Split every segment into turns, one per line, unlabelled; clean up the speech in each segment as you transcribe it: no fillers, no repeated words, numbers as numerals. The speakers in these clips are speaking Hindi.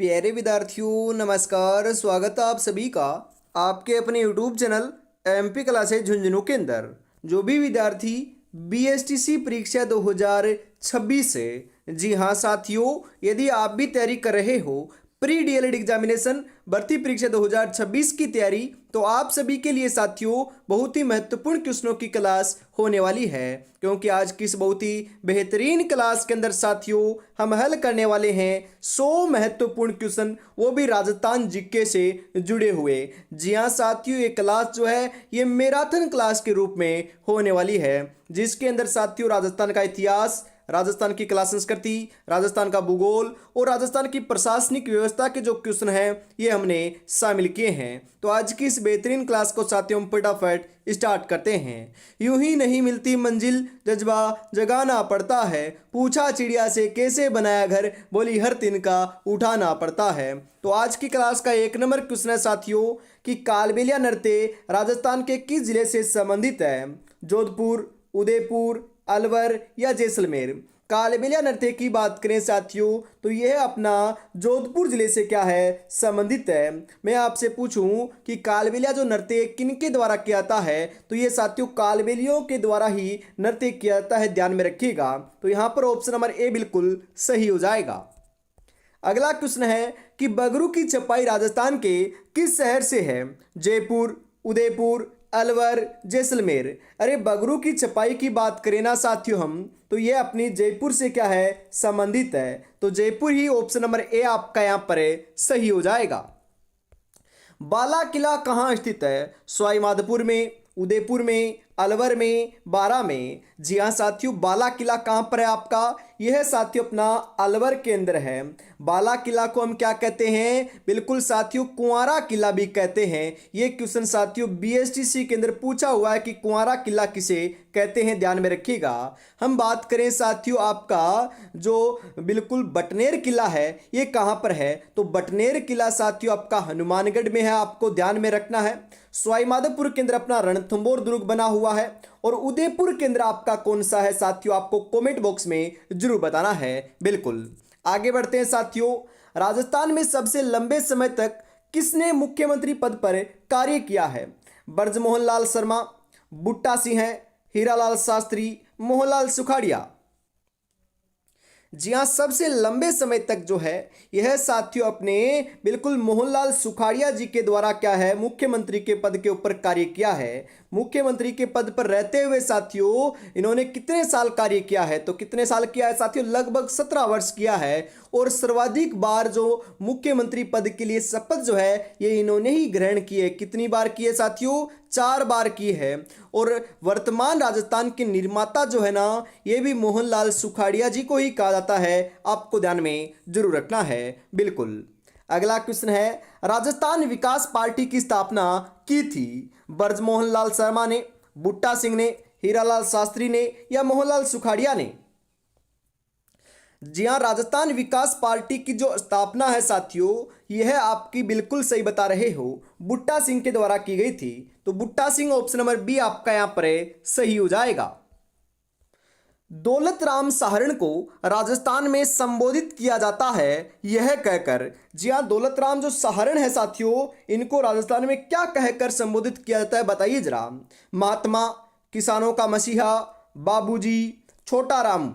प्यारे विद्यार्थियों नमस्कार। स्वागत है आप सभी का आपके अपने YouTube channel MP classes Jhunjhunu के अंदर। जो भी विद्यार्थी बीएसटीसी परीक्षा 2026 से, जी हाँ साथियों, यदि आप भी तैयारी कर रहे हो प्री डीएलएड एग्जामिनेशन भर्ती परीक्षा 2026 की तैयारी, तो आप सभी के लिए साथियों बहुत ही महत्वपूर्ण क्वेश्चनों की क्लास होने वाली है। क्योंकि आज की इस बहुत ही बेहतरीन क्लास के अंदर साथियों हम हल करने वाले हैं 100 महत्वपूर्ण क्वेश्चन, वो भी राजस्थान जीके से जुड़े हुए। जी हाँ साथियों, ये क्लास जो है ये मैराथन क्लास के रूप में होने वाली है, जिसके अंदर साथियों राजस्थान का इतिहास, राजस्थान की कला संस्कृति, राजस्थान का भूगोल और राजस्थान की प्रशासनिक व्यवस्था के जो क्वेश्चन हैं ये हमने शामिल किए हैं। तो आज की इस बेहतरीन क्लास को साथियों हम फटाफट स्टार्ट करते हैं। यूं ही नहीं मिलती मंजिल, जज्बा जगाना पड़ता है, पूछा चिड़िया से कैसे बनाया घर, बोली हर तिनका उठाना पड़ता है। तो आज की क्लास का 1 नंबर क्वेश्चन है साथियों कि कालबेलिया नृत्य राजस्थान के किस जिले से संबंधित है? जोधपुर, उदयपुर, अलवर या जैसलमेर। कालबेलिया नृत्य की बात करें साथियों तो यह अपना जोधपुर जिले से क्या है, संबंधित है। मैं आपसे पूछूं कि कालबेलिया जो नृत्य किनके द्वारा किया जाता है, तो ये साथियों कालबेलियों के द्वारा ही नृत्य किया जाता है, ध्यान में रखिएगा। तो यहाँ पर ऑप्शन नंबर ए बिल्कुल सही हो जाएगा। अगला क्वेश्चन है कि बगरू की छपाई राजस्थान के किस शहर से है? जयपुर, उदयपुर, अलवर, जैसलमेर। अरे बगरू की छपाई की बात करें ना साथियों हम, तो ये अपनी जयपुर से क्या है, संबंधित है। तो जयपुर ही ऑप्शन नंबर ए आपका यहाँ पर सही हो जाएगा। बाला किला कहाँ स्थित है? सवाई माधोपुर में, उदयपुर में, अलवर में, बारा में। जी हाँ साथियों, बाला किला कहाँ पर है आपका? यह साथियों अपना अलवर के अंदर है। बाला किला को हम क्या कहते हैं? बिल्कुल साथियों कुंवारा किला भी कहते हैं। ये क्वेश्चन साथियों बीएसटीसी के अंदर पूछा हुआ है कि कुंवारा किला किसे कहते हैं, ध्यान में रखिएगा। हम बात करें साथियों आपका जो बिल्कुल बटनेर किला है ये कहाँ पर है? तो बटनेर किला साथियों आपका हनुमानगढ़ में है, आपको ध्यान में रखना है। सवाई माधोपुर के अंदर अपना रणथंभौर दुर्ग बना हुआ है। और उदयपुर के अंदर आपका कौन सा है साथियों, आपको कमेंट बॉक्स में जरूर बताना है। बिल्कुल आगे बढ़ते हैं साथियों। राजस्थान में सबसे लंबे समय तक किसने मुख्यमंत्री पद पर कार्य किया है? ब्रजमोहन लाल शर्मा, बूटा सिंह, हीरालाल शास्त्री, मोहनलाल सुखाड़िया। जी हाँ, सबसे लंबे समय तक जो है यह साथियों अपने बिल्कुल मोहनलाल सुखाड़िया जी के द्वारा क्या है, मुख्यमंत्री के पद के ऊपर कार्य किया है। मुख्यमंत्री के पद पर रहते हुए साथियों इन्होंने कितने साल कार्य किया है? तो कितने साल किया है साथियों? लगभग 17 वर्ष किया है। और सर्वाधिक बार जो मुख्यमंत्री पद के लिए शपथ जो है ये इन्होंने ही ग्रहण की है। कितनी बार की है साथियों? 4 बार की है। और वर्तमान राजस्थान के निर्माता जो है ना ये भी मोहनलाल सुखाड़िया जी को ही कहा जाता है, आपको ध्यान में जरूर रखना है। बिल्कुल अगला क्वेश्चन है, राजस्थान विकास पार्टी की स्थापना की थी? ब्रजमोहन लाल शर्मा ने, बूटा सिंह ने, हीरालाल शास्त्री ने या मोहनलाल सुखाड़िया ने? जी हाँ, राजस्थान विकास पार्टी की जो स्थापना है साथियों यह आपकी बिल्कुल सही बता रहे हो, बूटा सिंह के द्वारा की गई थी। तो बूटा सिंह ऑप्शन नंबर बी आपका यहां पर सही हो जाएगा। दौलत राम सहारण को राजस्थान में संबोधित किया जाता है यह कहकर। जी हाँ, दौलत राम जो सहारण है साथियों इनको राजस्थान में क्या कहकर संबोधित किया जाता है बताइए जरा। महात्मा, किसानों का मसीहा, बाबूजी, छोटा राम।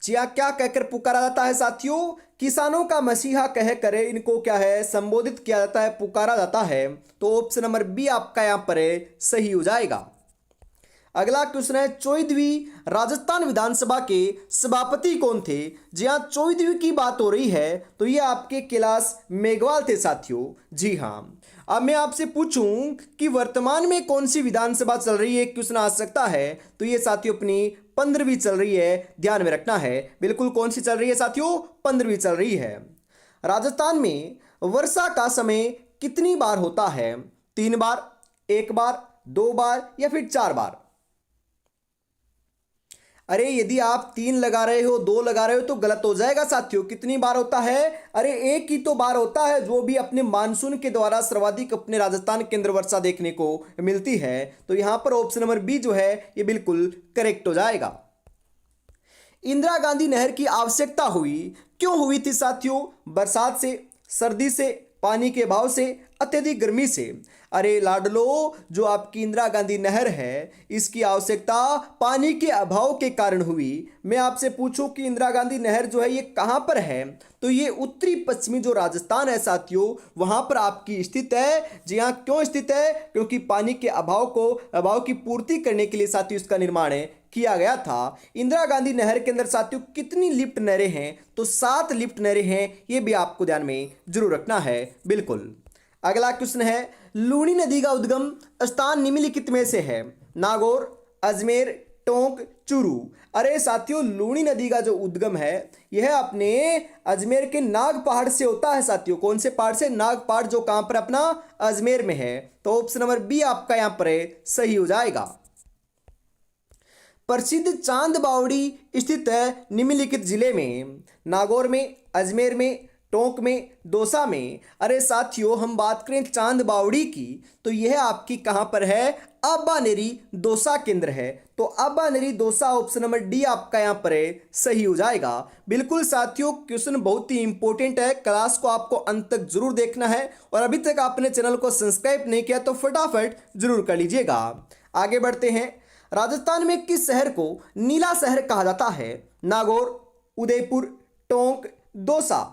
जी हाँ, क्या कहकर पुकारा जाता है साथियों? किसानों का मसीहा कहकर इनको क्या है, संबोधित किया जाता है, पुकारा जाता है। तो ऑप्शन नंबर बी आपका यहां पर सही हो जाएगा। अगला क्वेश्चन है, 14वीं राजस्थान विधानसभा के सभापति कौन थे? जी हाँ, 14वीं की बात हो रही है तो ये आपके कैलाश मेघवाल थे साथियों। जी हाँ, अब मैं आपसे पूछूं कि वर्तमान में कौन सी विधानसभा चल रही है, क्वेश्चन आ सकता है। तो ये साथियों अपनी 15वीं चल रही है, ध्यान में रखना है। बिल्कुल कौन सी चल रही है साथियों? 15वीं चल रही है। राजस्थान में वर्षा का समय कितनी बार होता है? 3 बार, 1 बार, 2 बार या फिर 4 बार? अरे यदि आप 3 लगा रहे हो, 2 लगा रहे हो तो गलत हो जाएगा साथियों। कितनी बार होता है? अरे एक ही तो बार होता है, जो भी अपने मानसून के द्वारा सर्वाधिक अपने राजस्थान के अंदर वर्षा देखने को मिलती है। तो यहां पर ऑप्शन नंबर बी जो है ये बिल्कुल करेक्ट हो जाएगा। इंदिरा गांधी नहर की आवश्यकता हुई? क्यों हुई थी साथियों? बरसात से, सर्दी से, पानी के अभाव से, अत्यधिक गर्मी से? अरे लाडलो, जो आपकी इंदिरा गांधी नहर है इसकी आवश्यकता पानी के अभाव के कारण हुई। मैं आपसे पूछूं कि इंदिरा गांधी नहर जो है ये कहाँ पर है, तो ये उत्तरी पश्चिमी जो राजस्थान है साथियों वहाँ पर आपकी स्थित है। जी हाँ, क्यों स्थित है? क्योंकि पानी के अभाव की पूर्ति करने के लिए साथियों इसका निर्माण किया गया था। इंदिरा गांधी नहर के अंदर साथियों कितनी लिफ्ट नहरें हैं? तो 7 लिफ्ट नहरें हैं, ये भी आपको ध्यान में जरूर रखना है। बिल्कुल। अगला क्वेश्चन है, लूनी नदी का उद्गम स्थान निम्नलिखित में से है? नागौर, अजमेर, टोंक, चूरू। अरे साथियों, लूनी नदी का जो उद्गम है यह अपने अजमेर के नाग पहाड़ से होता है साथियों। कौन से पहाड़ से? नाग पहाड़, जो कहां पर अपना अजमेर में है। तो ऑप्शन नंबर बी आपका यहां पर सही हो जाएगा। प्रसिद्ध चांद बावड़ी स्थित है निम्नलिखित जिले में? नागौर में, अजमेर में, टोंक में, दौसा में। अरे साथियों, हम बात करें चांद बावड़ी की तो यह आपकी कहां पर है? अब्बानेरी दौसा केंद्र है। तो अब्बानेरी दौसा, ऑप्शन नंबर डी आपका यहां पर सही हो जाएगा। बिल्कुल साथियों, क्वेश्चन बहुत ही इंपॉर्टेंट है, क्लास को आपको अंत तक जरूर देखना है और अभी तक आपने चैनल को सब्सक्राइब नहीं किया तो फटाफट जरूर कर लीजिएगा। आगे बढ़ते हैं। राजस्थान में किस शहर को नीला शहर कहा जाता है? नागौर, उदयपुर, टोंक, दौसा।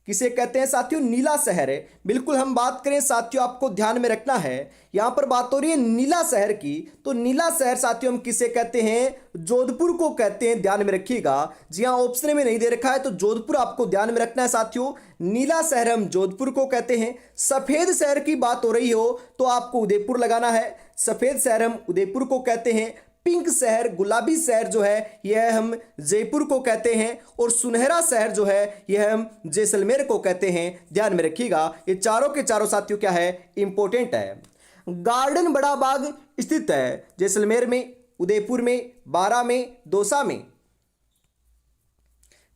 किसे कहते हैं साथियों? नीला शहर है। बिल्कुल, हम बात करें साथियों, आपको ध्यान में रखना है, यहां पर बात हो रही है नीला शहर की। तो नीला शहर साथियों हम किसे कहते हैं? जोधपुर को कहते हैं, ध्यान में रखिएगा। जी हां, ऑप्शन में नहीं दे रखा है तो जोधपुर आपको ध्यान में रखना है साथियों। नीला शहर हम जोधपुर को कहते हैं। सफेद शहर की बात हो रही हो तो आपको उदयपुर लगाना है। सफेद शहर हम उदयपुर को कहते हैं। पिंक शहर, गुलाबी शहर जो है यह हम जयपुर को कहते हैं। और सुनहरा शहर जो है यह हम जैसलमेर को कहते हैं, ध्यान में रखिएगा। ये चारों के चारों साथियों क्या है? इंपॉर्टेंट है। गार्डन बड़ा बाग स्थित है जैसलमेर में, उदयपुर में, बारा में, दौसा में।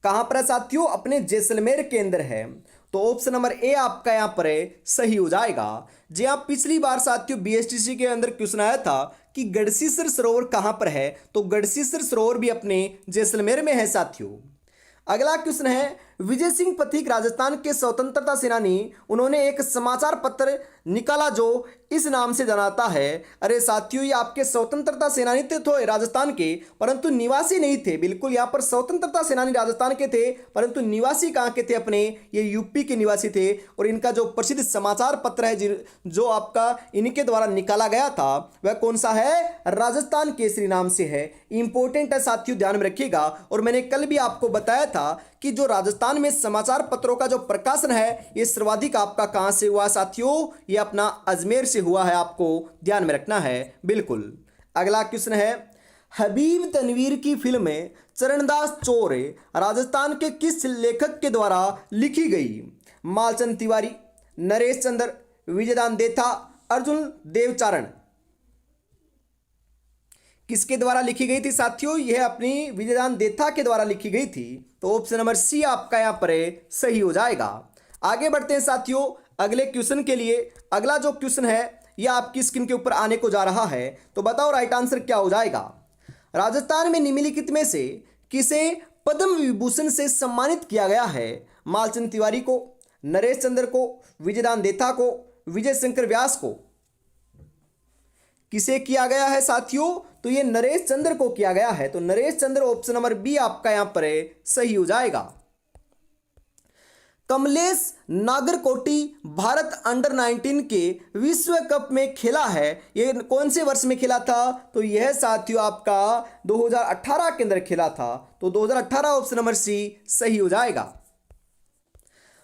कहां पर साथियों? अपने जैसलमेर के अंदर है। तो ऑप्शन नंबर ए आपका यहां पर सही हो जाएगा। जी हाँ, पिछली बार साथियों बीएसटीसी के अंदर क्वेश्चन आया था कि गढ़सीसर सरोवर कहां पर है? तो गढ़सीसर सरोवर भी अपने जैसलमेर में है साथियों। अगला क्वेश्चन है, विजय सिंह पथिक राजस्थान के स्वतंत्रता सेनानी, उन्होंने एक समाचार पत्र निकाला जो इस नाम से जानाता है। अरे साथियों, ये आपके स्वतंत्रता सेनानी थे राजस्थान के, परंतु निवासी नहीं थे। बिल्कुल, यहाँ पर स्वतंत्रता सेनानी राजस्थान के थे परंतु निवासी कहाँ के थे? अपने ये यूपी के निवासी थे। और इनका जो प्रसिद्ध समाचार पत्र है जो आपका इनके द्वारा निकाला गया था वह कौन सा है? राजस्थान केसरी नाम से है। इंपॉर्टेंट है साथियों, ध्यान में रखिएगा। और मैंने कल भी आपको बताया था कि जो राजस्थान में समाचार पत्रों का जो प्रकाशन है ये सर्वाधिक आपका कहां से हुआ साथियों? ये अपना अजमेर से हुआ है, आपको ध्यान में रखना है। बिल्कुल। अगला क्वेश्चन है, हबीब तनवीर की फिल्म चरणदास चोर राजस्थान के किस लेखक के द्वारा लिखी गई? मालचंद तिवारी, नरेश चंद्र, विजयदान देथा, अर्जुन देवचारण। किसके द्वारा लिखी गई थी साथियों? यह अपनी विजयदान देथा के द्वारा लिखी गई थी। तो ऑप्शन नंबर सी आपका यहां पर सही हो जाएगा। आगे बढ़ते हैं साथियों अगले क्वेश्चन के लिए। अगला जो क्वेश्चन है यह आपकी स्क्रीन के ऊपर आने को जा रहा है, तो बताओ राइट आंसर क्या हो जाएगा। राजस्थान में निम्नलिखित में से किसे पद्म विभूषण से सम्मानित किया गया है? मालचंद तिवारी को, नरेश चंद्र को, विजयदान देथा को, विजय शंकर व्यास को। किसे किया गया है साथियों? तो ये नरेश चंद्र को किया गया है। तो नरेश चंद्र, ऑप्शन नंबर बी आपका यहां पर सही हो जाएगा। कमलेश नागरकोटी भारत अंडर 19 के विश्व कप में खेला है, ये कौन से वर्ष में खेला था? तो यह साथियों आपका 2018 के अंदर खेला था। तो 2018 ऑप्शन नंबर सी सही हो जाएगा।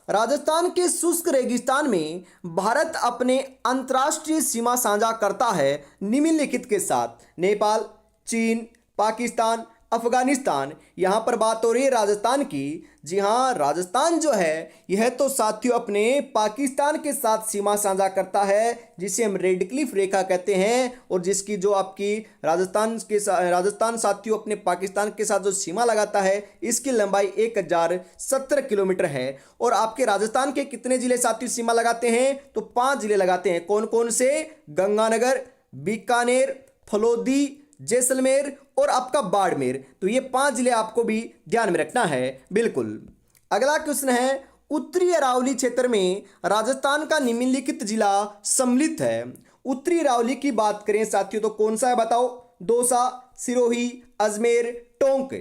राजस्थान के शुष्क रेगिस्तान में भारत अपने अंतर्राष्ट्रीय सीमा साझा करता है निम्नलिखित के साथ? नेपाल, चीन, पाकिस्तान, अफगानिस्तान। यहाँ पर बात हो रही है राजस्थान की। जी हाँ, राजस्थान जो है यह तो साथियों अपने पाकिस्तान के साथ सीमा साझा करता है, जिसे हम रेड क्लिफ रेखा कहते हैं। और जिसकी जो आपकी राजस्थान साथियों अपने पाकिस्तान के साथ जो सीमा लगाता है इसकी लंबाई 1017 किलोमीटर है। और आपके राजस्थान के कितने जिले साथियों सीमा लगाते हैं? तो 5 जिले लगाते हैं। कौन कौन से? गंगानगर, बीकानेर, फलोदी, जैसलमेर और आपका बाड़मेर। तो ये 5 जिले आपको भी ध्यान में रखना है। बिल्कुल। अगला क्वेश्चन है, उत्तरी अरावली क्षेत्र में राजस्थान का निम्नलिखित जिला सम्मिलित है। उत्तरी अरावली की बात करें साथियों तो कौन सा है बताओ? दौसा, सिरोही, अजमेर, टोंक।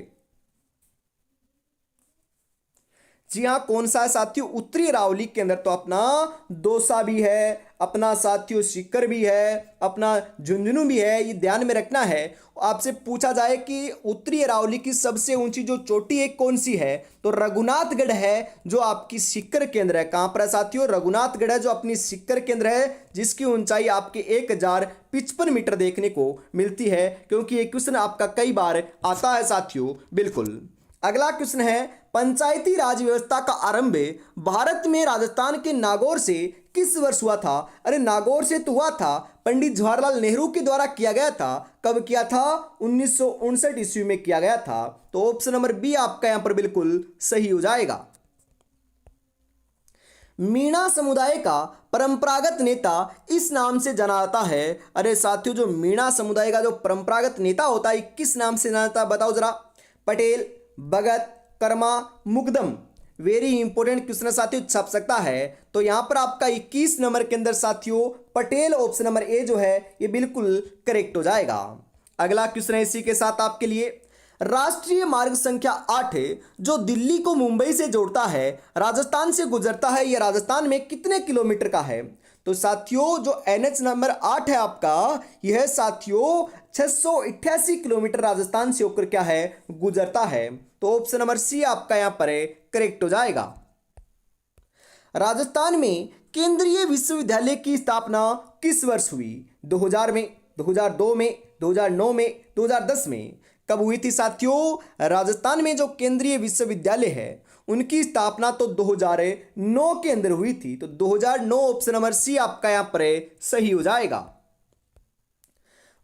जी हाँ, कौन सा है साथियों? उत्तरी अरावली के अंदर तो अपना दौसा भी है, अपना साथियों सीकर भी है, अपना झुंझुनू भी है। ये ध्यान में रखना है। आपसे पूछा जाए कि उत्तरी अरावली की सबसे ऊंची जो चोटी है कौन सी है, तो रघुनाथगढ़ है जो आपकी सीकर के अंदर है। कहां पर है साथियों? रघुनाथगढ़ है जो अपनी सीकर के अंदर है, जिसकी ऊंचाई आपके 1055 मीटर देखने को मिलती है। क्योंकि ये क्वेश्चन आपका कई बार आता है साथियों। बिल्कुल। अगला क्वेश्चन है, पंचायती राज व्यवस्था का आरंभ भारत में राजस्थान के नागौर से किस वर्ष हुआ था? अरे नागौर से तो हुआ था, पंडित जवाहरलाल नेहरू के द्वारा किया गया था। कब किया था? 1959 ईस्वी में किया गया था। तो ऑप्शन नंबर बी आपका यहां पर बिल्कुल सही हो जाएगा। मीणा समुदाय का परंपरागत नेता इस नाम से जाना जाता है। अरे साथियों, जो मीणा समुदाय का जो परंपरागत नेता होता है किस नाम से जाना जाता है बताओ जरा? पटेल, भगत, कर्मा, मुकदम। वेरी इंपॉर्टेंट क्वेश्चन साथियों, छप सकता है। तो यहां पर आपका 21 नंबर के अंदर साथियों पटेल, ऑप्शन नंबर ए जो है ये बिल्कुल करेक्ट हो जाएगा। अगला क्वेश्चन है इसी के साथ आपके लिए, राष्ट्रीय मार्ग संख्या 8 जो दिल्ली को मुंबई से जोड़ता है राजस्थान से गुजरता है, यह राजस्थान में कितने किलोमीटर का है? तो साथियों जो NH नंबर 8 है आपका, यह साथियों 688 किलोमीटर राजस्थान से होकर क्या है? गुजरता है। तो ऑप्शन नंबर सी आपका यहां पर करेक्ट हो जाएगा। राजस्थान में केंद्रीय विश्वविद्यालय की स्थापना किस वर्ष हुई? 2000 में, 2002 में, 2009 में, 2010 में। कब हुई थी साथियों? राजस्थान में जो केंद्रीय विश्वविद्यालय है उनकी स्थापना तो 2009 के अंदर हुई थी। तो 2009 ऑप्शन नंबर सी आपका यहां पर सही हो जाएगा।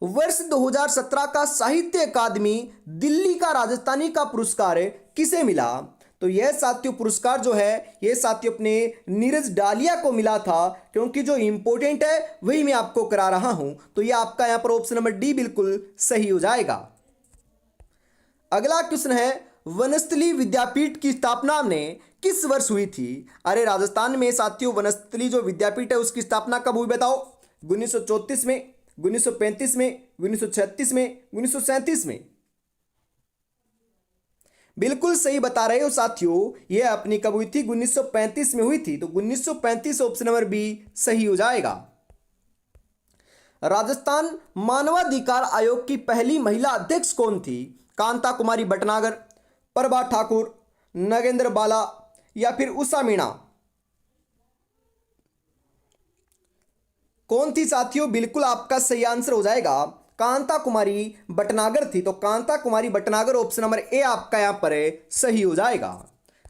वर्ष 2017 का साहित्य अकादमी दिल्ली का राजस्थानी का पुरस्कार किसे मिला? तो यह साथियों पुरस्कार जो है यह साथियों अपने नीरज डालिया को मिला था। क्योंकि जो इंपॉर्टेंट है वही मैं आपको करा रहा हूं। तो यह आपका यहां पर ऑप्शन नंबर डी बिल्कुल सही हो जाएगा। अगला क्वेश्चन है, वनस्थली विद्यापीठ की स्थापना में किस वर्ष हुई थी? अरे राजस्थान में साथियों वनस्थली जो विद्यापीठ है उसकी स्थापना कब हुई बताओ? 1934 में, 1935 में, 1936 में, 1937 में। बिल्कुल सही बता रहे हो साथियों, यह अपनी कब हुई थी? 1935 में हुई थी। तो 1935 ऑप्शन नंबर बी सही हो जाएगा। राजस्थान मानवाधिकार आयोग की पहली महिला अध्यक्ष कौन थी? कांता कुमारी भटनागर, प्रभा ठाकुर, नगेंद्र बाला या फिर उषा मीणा। कौन थी साथियों? बिल्कुल आपका सही आंसर हो जाएगा कांता कुमारी भटनागर थी। तो कांता कुमारी भटनागर ऑप्शन नंबर ए आपका यहां पर सही हो जाएगा।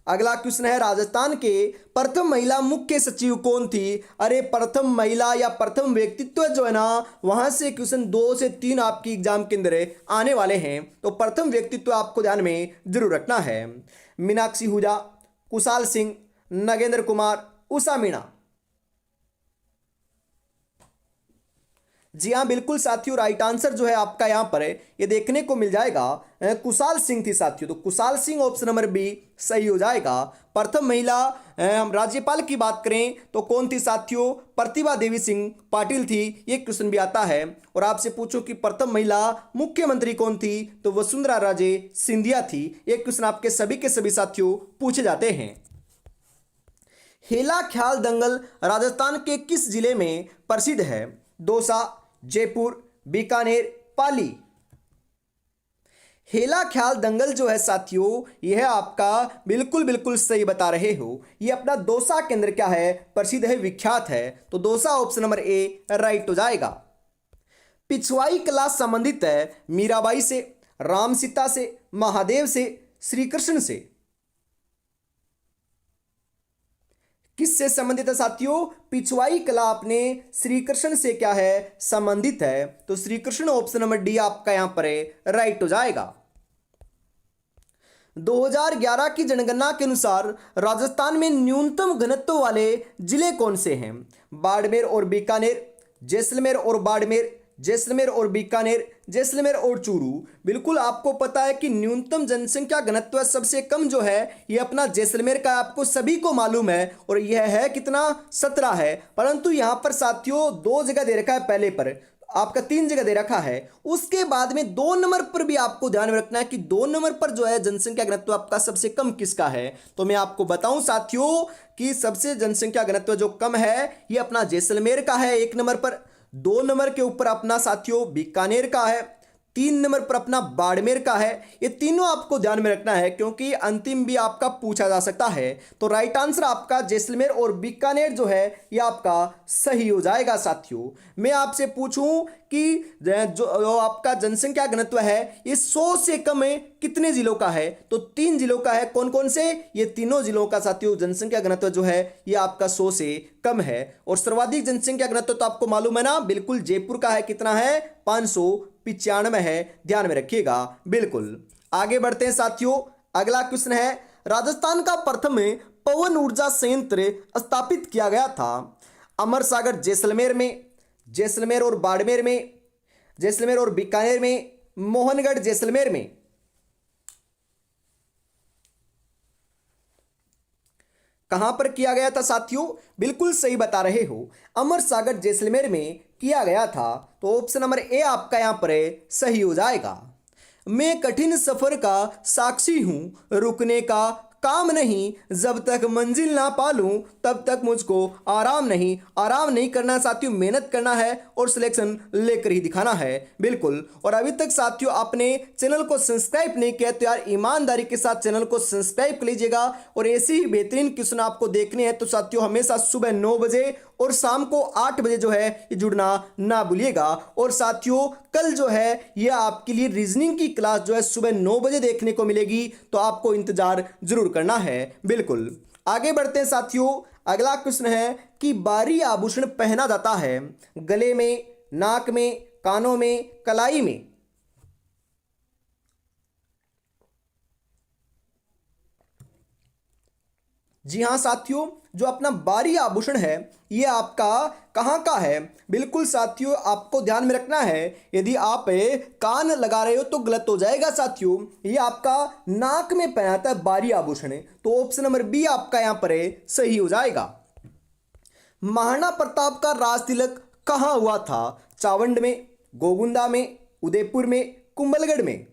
अगला क्वेश्चन है, राजस्थान के प्रथम महिला मुख्य सचिव कौन थी? अरे प्रथम महिला या प्रथम व्यक्तित्व जो है ना, वहां से क्वेश्चन 2 से 3 आपकी एग्जाम के अंदर आने वाले हैं। तो प्रथम व्यक्तित्व आपको ध्यान में जरूर रखना है। मीनाक्षी हुजा, कुशाल सिंह, नगेंद्र कुमार, उषा मीणा। जी हाँ बिल्कुल साथियों, राइट आंसर जो है आपका यहां पर ये देखने को मिल जाएगा कुशाल सिंह थी साथियों। तो Kushal Singh option number B सही हो जाएगा। प्रथम महिला हम राज्यपाल की बात करें तो कौन थी साथियों? प्रतिभा देवी सिंह पाटिल थी। ये क्वेश्चन भी आता है। और आपसे पूछो कि प्रथम महिला मुख्यमंत्री कौन थी? तो वसुंधरा राजे सिंधिया थी। ये क्वेश्चन आपके सभी के सभी साथियों पूछे जाते हैं। हेला ख्याल दंगल राजस्थान के किस जिले में प्रसिद्ध है? दौसा, जयपुर, बीकानेर, पाली। हेला ख्याल दंगल जो है साथियों यह आपका बिल्कुल बिल्कुल सही बता रहे हो। यह अपना दौसा के अंदर क्या है? प्रसिद्ध है, विख्यात है। तो Dausa option number A right हो जाएगा। पिछवाई कला संबंधित है मीराबाई से, राम सीता से, महादेव से, श्री कृष्ण से। किससे संबंधित है साथियों? पिछवाई कला अपने श्री कृष्ण से क्या है? संबंधित है। तो Shri Krishna option number D आपका यहां पर राइट हो जाएगा। 2011 की जनगणना के अनुसार राजस्थान में न्यूनतम घनत्व वाले जिले कौन से हैं? बाड़मेर और बीकानेर, जैसलमेर और बाड़मेर, जैसलमेर और बीकानेर, जैसलमेर और चूरू। बिल्कुल आपको पता है कि न्यूनतम जनसंख्या घनत्व सबसे कम जो है ये अपना जैसलमेर का, आपको सभी को मालूम है, और यह है कितना, 17 है। परंतु यहाँ पर साथियों 2 जगह दे रखा है, पहले पर आपका 3 जगह दे रखा है। उसके बाद में 2 नंबर पर भी आपको ध्यान में रखना है कि 2 नंबर पर जो है जनसंख्या घनत्व आपका सबसे कम किसका है। तो मैं आपको बताऊं साथियों कि सबसे जनसंख्या घनत्व जो कम है ये अपना जैसलमेर का है 1 नंबर पर, 2 नंबर के ऊपर अपना साथियों बीकानेर का है, 3 नंबर पर अपना बाड़मेर का है। ये तीनों आपको ध्यान में रखना है क्योंकि अंतिम भी आपका पूछा जा सकता है। तो राइट आंसर आपका जैसलमेर और बीकानेर जो है ये आपका सही हो जाएगा। साथियों मैं आपसे पूछूं कि जो आपका जनसंख्या घनत्व है ये 100 से कम है कितने जिलों का है, तो 3 जिलों का है। कौन कौन से, ये तीनों जिलों का साथियों जनसंख्या घनत्व जो है ये आपका 100 से कम है। और सर्वाधिक जनसंख्या घनत्व तो आपको मालूम है ना, बिल्कुल जयपुर का है, कितना है, 595 है, ध्यान में रखिएगा। बिल्कुल आगे बढ़ते हैं साथियों, अगला क्वेश्चन है, राजस्थान का प्रथम पवन ऊर्जा संयंत्र स्थापित किया गया था अमर सागर जैसलमेर में, जैसलमेर और बाड़मेर में, जैसलमेर और बीकानेर में, मोहनगढ़ जैसलमेर में। कहां पर किया गया था साथियों, बिल्कुल सही बता रहे हो, अमर सागर जैसलमेर में किया गया था। तो ऑप्शन नंबर ए आपका यहां पर सही हो जाएगा। मैं कठिन सफर का साक्षी हूं, रुकने का काम नहीं, जब तक मंजिल ना पालूं तब तक मुझको आराम नहीं। आराम नहीं करना साथियों, मेहनत करना है और सिलेक्शन लेकर ही दिखाना है। बिल्कुल, और अभी तक साथियों आपने चैनल को सब्सक्राइब नहीं किया तो यार ईमानदारी के साथ चैनल को सब्सक्राइब कर लीजिएगा। और ऐसे ही बेहतरीन क्वेश्चन आपको देखने हैं तो साथियों हमेशा सुबह 9 बजे और शाम को 8 बजे जो है ये जुड़ना ना भूलिएगा। और साथियों कल जो है ये आपके लिए रीजनिंग की क्लास जो है सुबह 9 बजे देखने को मिलेगी, तो आपको इंतजार जरूर करना है। बिल्कुल आगे बढ़ते हैं साथियों, अगला क्वेश्चन है कि बाहरी आभूषण पहना जाता है गले में, नाक में, कानों में, कलाई में। जी हाँ साथियों, जो अपना बाहरी आभूषण है ये आपका कहाँ का है। बिल्कुल साथियों आपको ध्यान में रखना है, यदि आप कान लगा रहे हो तो गलत हो जाएगा साथियों। ये आपका नाक में पहनाता है बाहरी आभूषण है, तो ऑप्शन नंबर बी आपका यहाँ पर सही हो जाएगा। महाराणा प्रताप का राज तिलक कहाँ हुआ था, चावंड में, गोगुंदा में, उदयपुर में, कुंभलगढ़ में।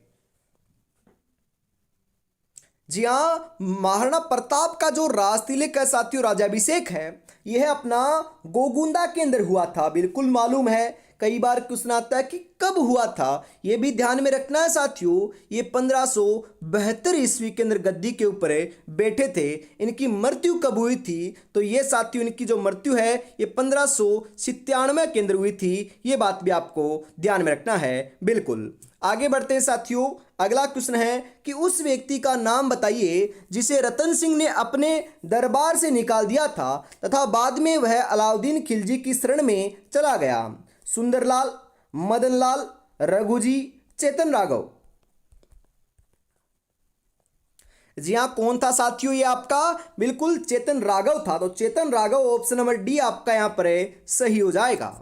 जी हाँ, महाराणा प्रताप का जो राज तिलक है साथियों, राज्याभिषेक है, यह अपना गोगुंदा के अंदर हुआ था। बिल्कुल मालूम है, कई बार क्वेश्चन आता है कि कब हुआ था, यह भी ध्यान में रखना है साथियों। ये 1572 ईस्वी के अंदर गद्दी के ऊपर बैठे थे। इनकी मृत्यु कब हुई थी, तो ये साथियों इनकी जो मृत्यु है ये 1597 के अंदर हुई थी। ये बात भी आपको ध्यान में रखना है। बिल्कुल आगे बढ़ते हैं साथियों, अगला क्वेश्चन है कि उस व्यक्ति का नाम बताइए जिसे रतन सिंह ने अपने दरबार से निकाल दिया था तथा बाद में वह अलाउद्दीन खिलजी की शरण में चला गया। सुंदरलाल, मदनलाल, रघुजी, चेतन राघव। जी हाँ, कौन था साथियों ये आपका, बिल्कुल चेतन राघव था। तो चेतन राघव ऑप्शन नंबर डी आपका यहां पर सही हो जाएगा।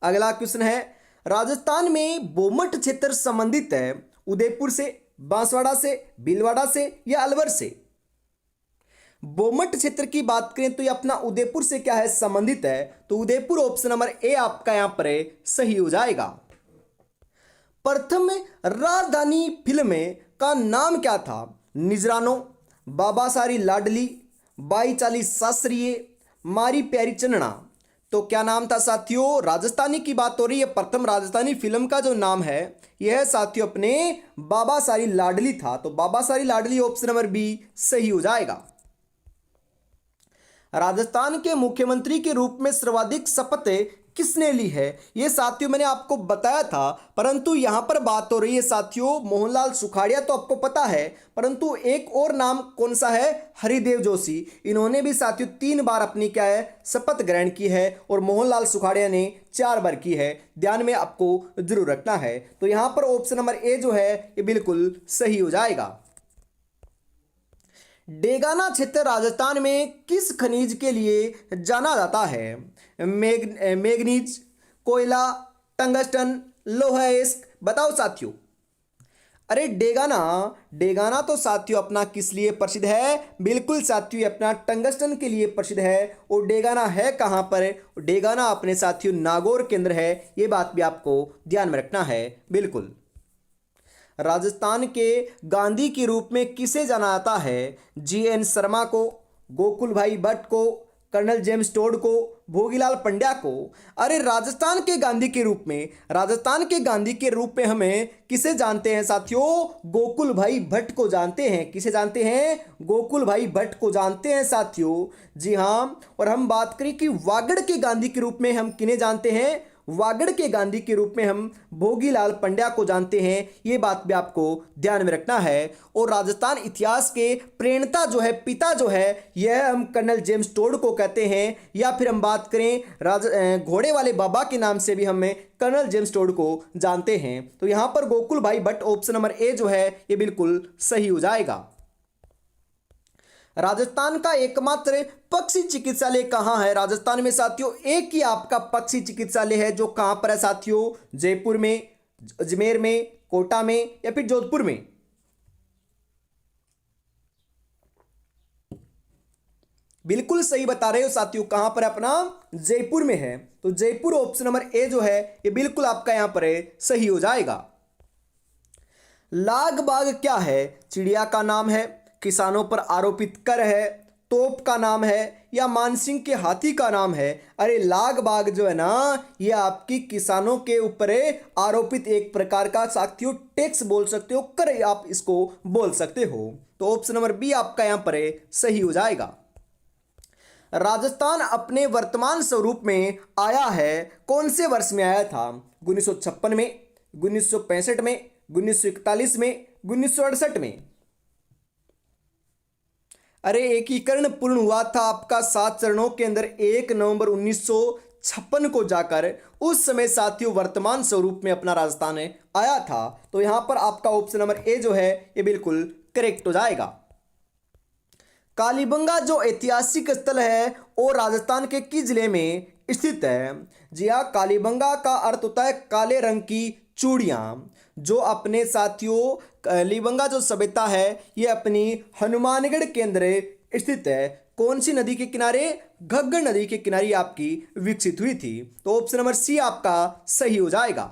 अगला क्वेश्चन है, राजस्थान में बोमट क्षेत्र संबंधित है उदयपुर से, बांसवाड़ा से, भीलवाड़ा से या अलवर से। बोमट क्षेत्र की बात करें तो ये अपना उदयपुर से क्या है, संबंधित है। तो उदयपुर ऑप्शन नंबर ए आपका यहां पर सही हो जाएगा। प्रथम राजधानी फिल्म का नाम क्या था, निजरानो, बाबा सारी लाडली, बाई चालीस शास्त्रीय, मारी प्यारी चन्ना। तो क्या नाम था साथियों, राजस्थानी की बात हो रही है, प्रथम राजस्थानी फिल्म का जो नाम है यह साथियों अपने बाबा सारी लाडली था। तो बाबा सारी लाडली ऑप्शन नंबर बी सही हो जाएगा। राजस्थान के मुख्यमंत्री के रूप में सर्वाधिक शपथ किसने ली है, यह साथियों मैंने आपको बताया था, परंतु यहां पर बात हो रही है साथियों मोहनलाल सुखाड़िया तो आपको पता है, परंतु एक और नाम कौन सा है, हरिदेव जोशी। इन्होंने भी साथियों 3 बार अपनी क्या है शपथ ग्रहण की है और मोहनलाल सुखाड़िया ने 4 बार की है। ध्यान में आपको जरूर रखना है। तो यहां पर ऑप्शन नंबर ए जो है ये बिल्कुल सही हो जाएगा। डेगाना क्षेत्र राजस्थान में किस खनिज के लिए जाना जाता है, मैग्नीज, कोयला, टंगस्टन, लोहा इस्क, बताओ साथियों। अरे डेगाना, डेगाना तो साथियों अपना किस लिए प्रसिद्ध है? बिल्कुल साथियों ये अपना टंगस्टन के लिए प्रसिद्ध है। और डेगाना है कहाँ पर है? डेगाना अपने साथियों नागौर के अंदर है। ये बात भी आपको ध्यान में रखना है। बिल्कुल। राजस्थान के गांधी के रूप में किसे जाना जाता है? GN शर्मा को, गोकुल भाई भट्ट को, कर्नल जेम्स टोड को, भोगीलाल पंड्या को। अरे राजस्थान के गांधी के रूप में, राजस्थान के गांधी के रूप में हमें किसे जानते हैं साथियों? गोकुल भाई भट्ट को जानते हैं। किसे जानते हैं? गोकुल भाई भट्ट को जानते हैं साथियों। जी हाँ। और हम बात करें कि वागड़ के गांधी के रूप में हम किन्हें जानते हैं? वागड़ के गांधी के रूप में हम भोगीलाल पंड्या को जानते हैं। ये बात भी आपको ध्यान में रखना है। और राजस्थान इतिहास के प्रेरणता जो है, पिता जो है, यह हम कर्नल जेम्स टोड को कहते हैं। या फिर हम बात करें घोड़े वाले बाबा के नाम से भी हमें कर्नल जेम्स टोड को जानते हैं। तो यहाँ पर गोकुल भाई भट्ट ऑप्शन नंबर ए जो है ये बिल्कुल सही हो जाएगा। राजस्थान का एकमात्र पक्षी चिकित्सालय कहाँ है? राजस्थान में साथियों एक ही आपका पक्षी चिकित्सालय है, जो कहाँ पर है साथियों? जयपुर में, अजमेर में, कोटा में या फिर जोधपुर में? बिल्कुल सही बता रहे हो साथियों। कहां पर अपना? जयपुर में है। तो जयपुर ऑप्शन नंबर ए जो है ये बिल्कुल आपका यहां पर है, सही हो जाएगा। लाग बाग क्या है? चिड़िया का नाम है, किसानों पर आरोपित कर है, तोप का नाम है या मानसिंह के हाथी का नाम है? अरे लाग बाग जो है ना ये आपकी किसानों के ऊपर आरोपित एक प्रकार का साथियों टैक्स बोल सकते हो, कर आप इसको बोल सकते हो। तो ऑप्शन नंबर बी आपका यहां पर सही हो जाएगा। राजस्थान अपने वर्तमान स्वरूप में आया है कौन से वर्ष में आया था? 1956 में, 1965 में, 1941 में, 1968 में? अरे एकीकरण पूर्ण हुआ था आपका 7 चरणों के अंदर 1 नवंबर 1956 को जाकर। उस समय साथियों वर्तमान स्वरूप में अपना राजस्थान आया था। तो यहां पर आपका ऑप्शन नंबर ए जो है ये बिल्कुल करेक्ट हो जाएगा। कालीबंगा जो ऐतिहासिक स्थल है और राजस्थान के किस जिले में स्थित है? जी हाँ, कालीबंगा का अर्थ होता है काले रंग की चूड़ियाँ। जो अपने साथियों कालीबंगा जो सभ्यता है ये अपनी हनुमानगढ़ के अंदर स्थित है। कौन सी नदी के किनारे? घग्गर नदी के किनारे आपकी विकसित हुई थी। तो ऑप्शन नंबर सी आपका सही हो जाएगा।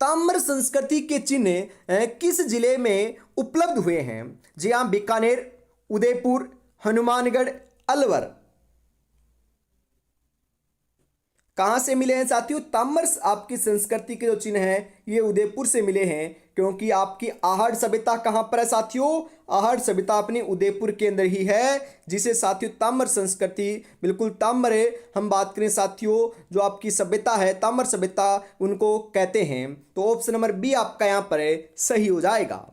ताम्र संस्कृति के चिन्ह किस जिले में उपलब्ध हुए हैं? जी हाँ, बीकानेर, उदयपुर, हनुमानगढ़, अलवर। कहां से मिले हैं साथियों? ताम्र आपकी संस्कृति के जो चिन्ह हैं ये उदयपुर से मिले हैं, क्योंकि आपकी आहड़ सभ्यता कहां पर है साथियों? आहड़ सभ्यता अपनी उदयपुर के अंदर ही है, जिसे साथियों ताम्र संस्कृति, बिल्कुल ताम्र है। हम बात करें साथियों जो आपकी सभ्यता है ताम्र सभ्यता उनको कहते हैं। तो ऑप्शन नंबर बी आपका यहां पर सही हो जाएगा।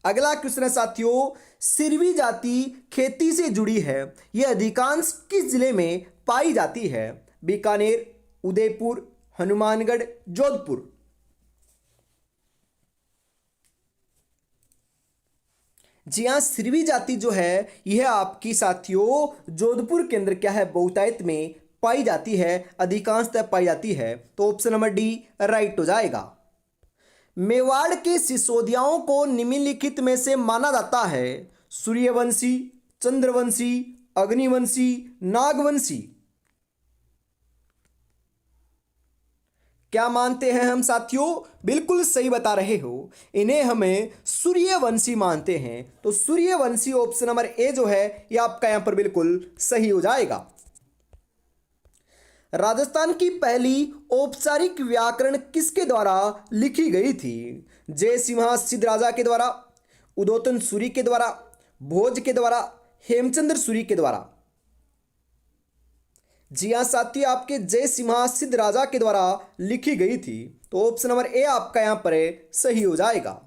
अगला क्वेश्चन है साथियों, सिरवी जाति खेती से जुड़ी है, यह अधिकांश किस जिले में पाई जाती है? बीकानेर, उदयपुर, हनुमानगढ़, जोधपुर। जी हाँ, सिरवी जाति जो है यह आपकी साथियों जोधपुर के अंदर क्या है? बहुतायत में पाई जाती है, अधिकांशतः पाई जाती है। तो ऑप्शन नंबर डी राइट हो जाएगा। मेवाड़ के सिसोदियाओं को निम्नलिखित में से माना जाता है? सूर्यवंशी, चंद्रवंशी, अग्निवंशी, नागवंशी। क्या मानते हैं हम साथियों? बिल्कुल सही बता रहे हो, इन्हें हमें सूर्यवंशी मानते हैं। तो सूर्यवंशी ऑप्शन नंबर ए जो है ये आपका यहां पर बिल्कुल सही हो जाएगा। राजस्थान की पहली औपचारिक व्याकरण किसके द्वारा लिखी गई थी? जय सिम्हा सिद्ध राजा के द्वारा, उदोतन सूरी के द्वारा, भोज के द्वारा, हेमचंद्र सूरी के द्वारा। जी हाँ साथियों, आपके जय सिम्हा सिद्ध राजा के द्वारा लिखी गई थी। तो ऑप्शन नंबर ए आपका यहां पर सही हो जाएगा।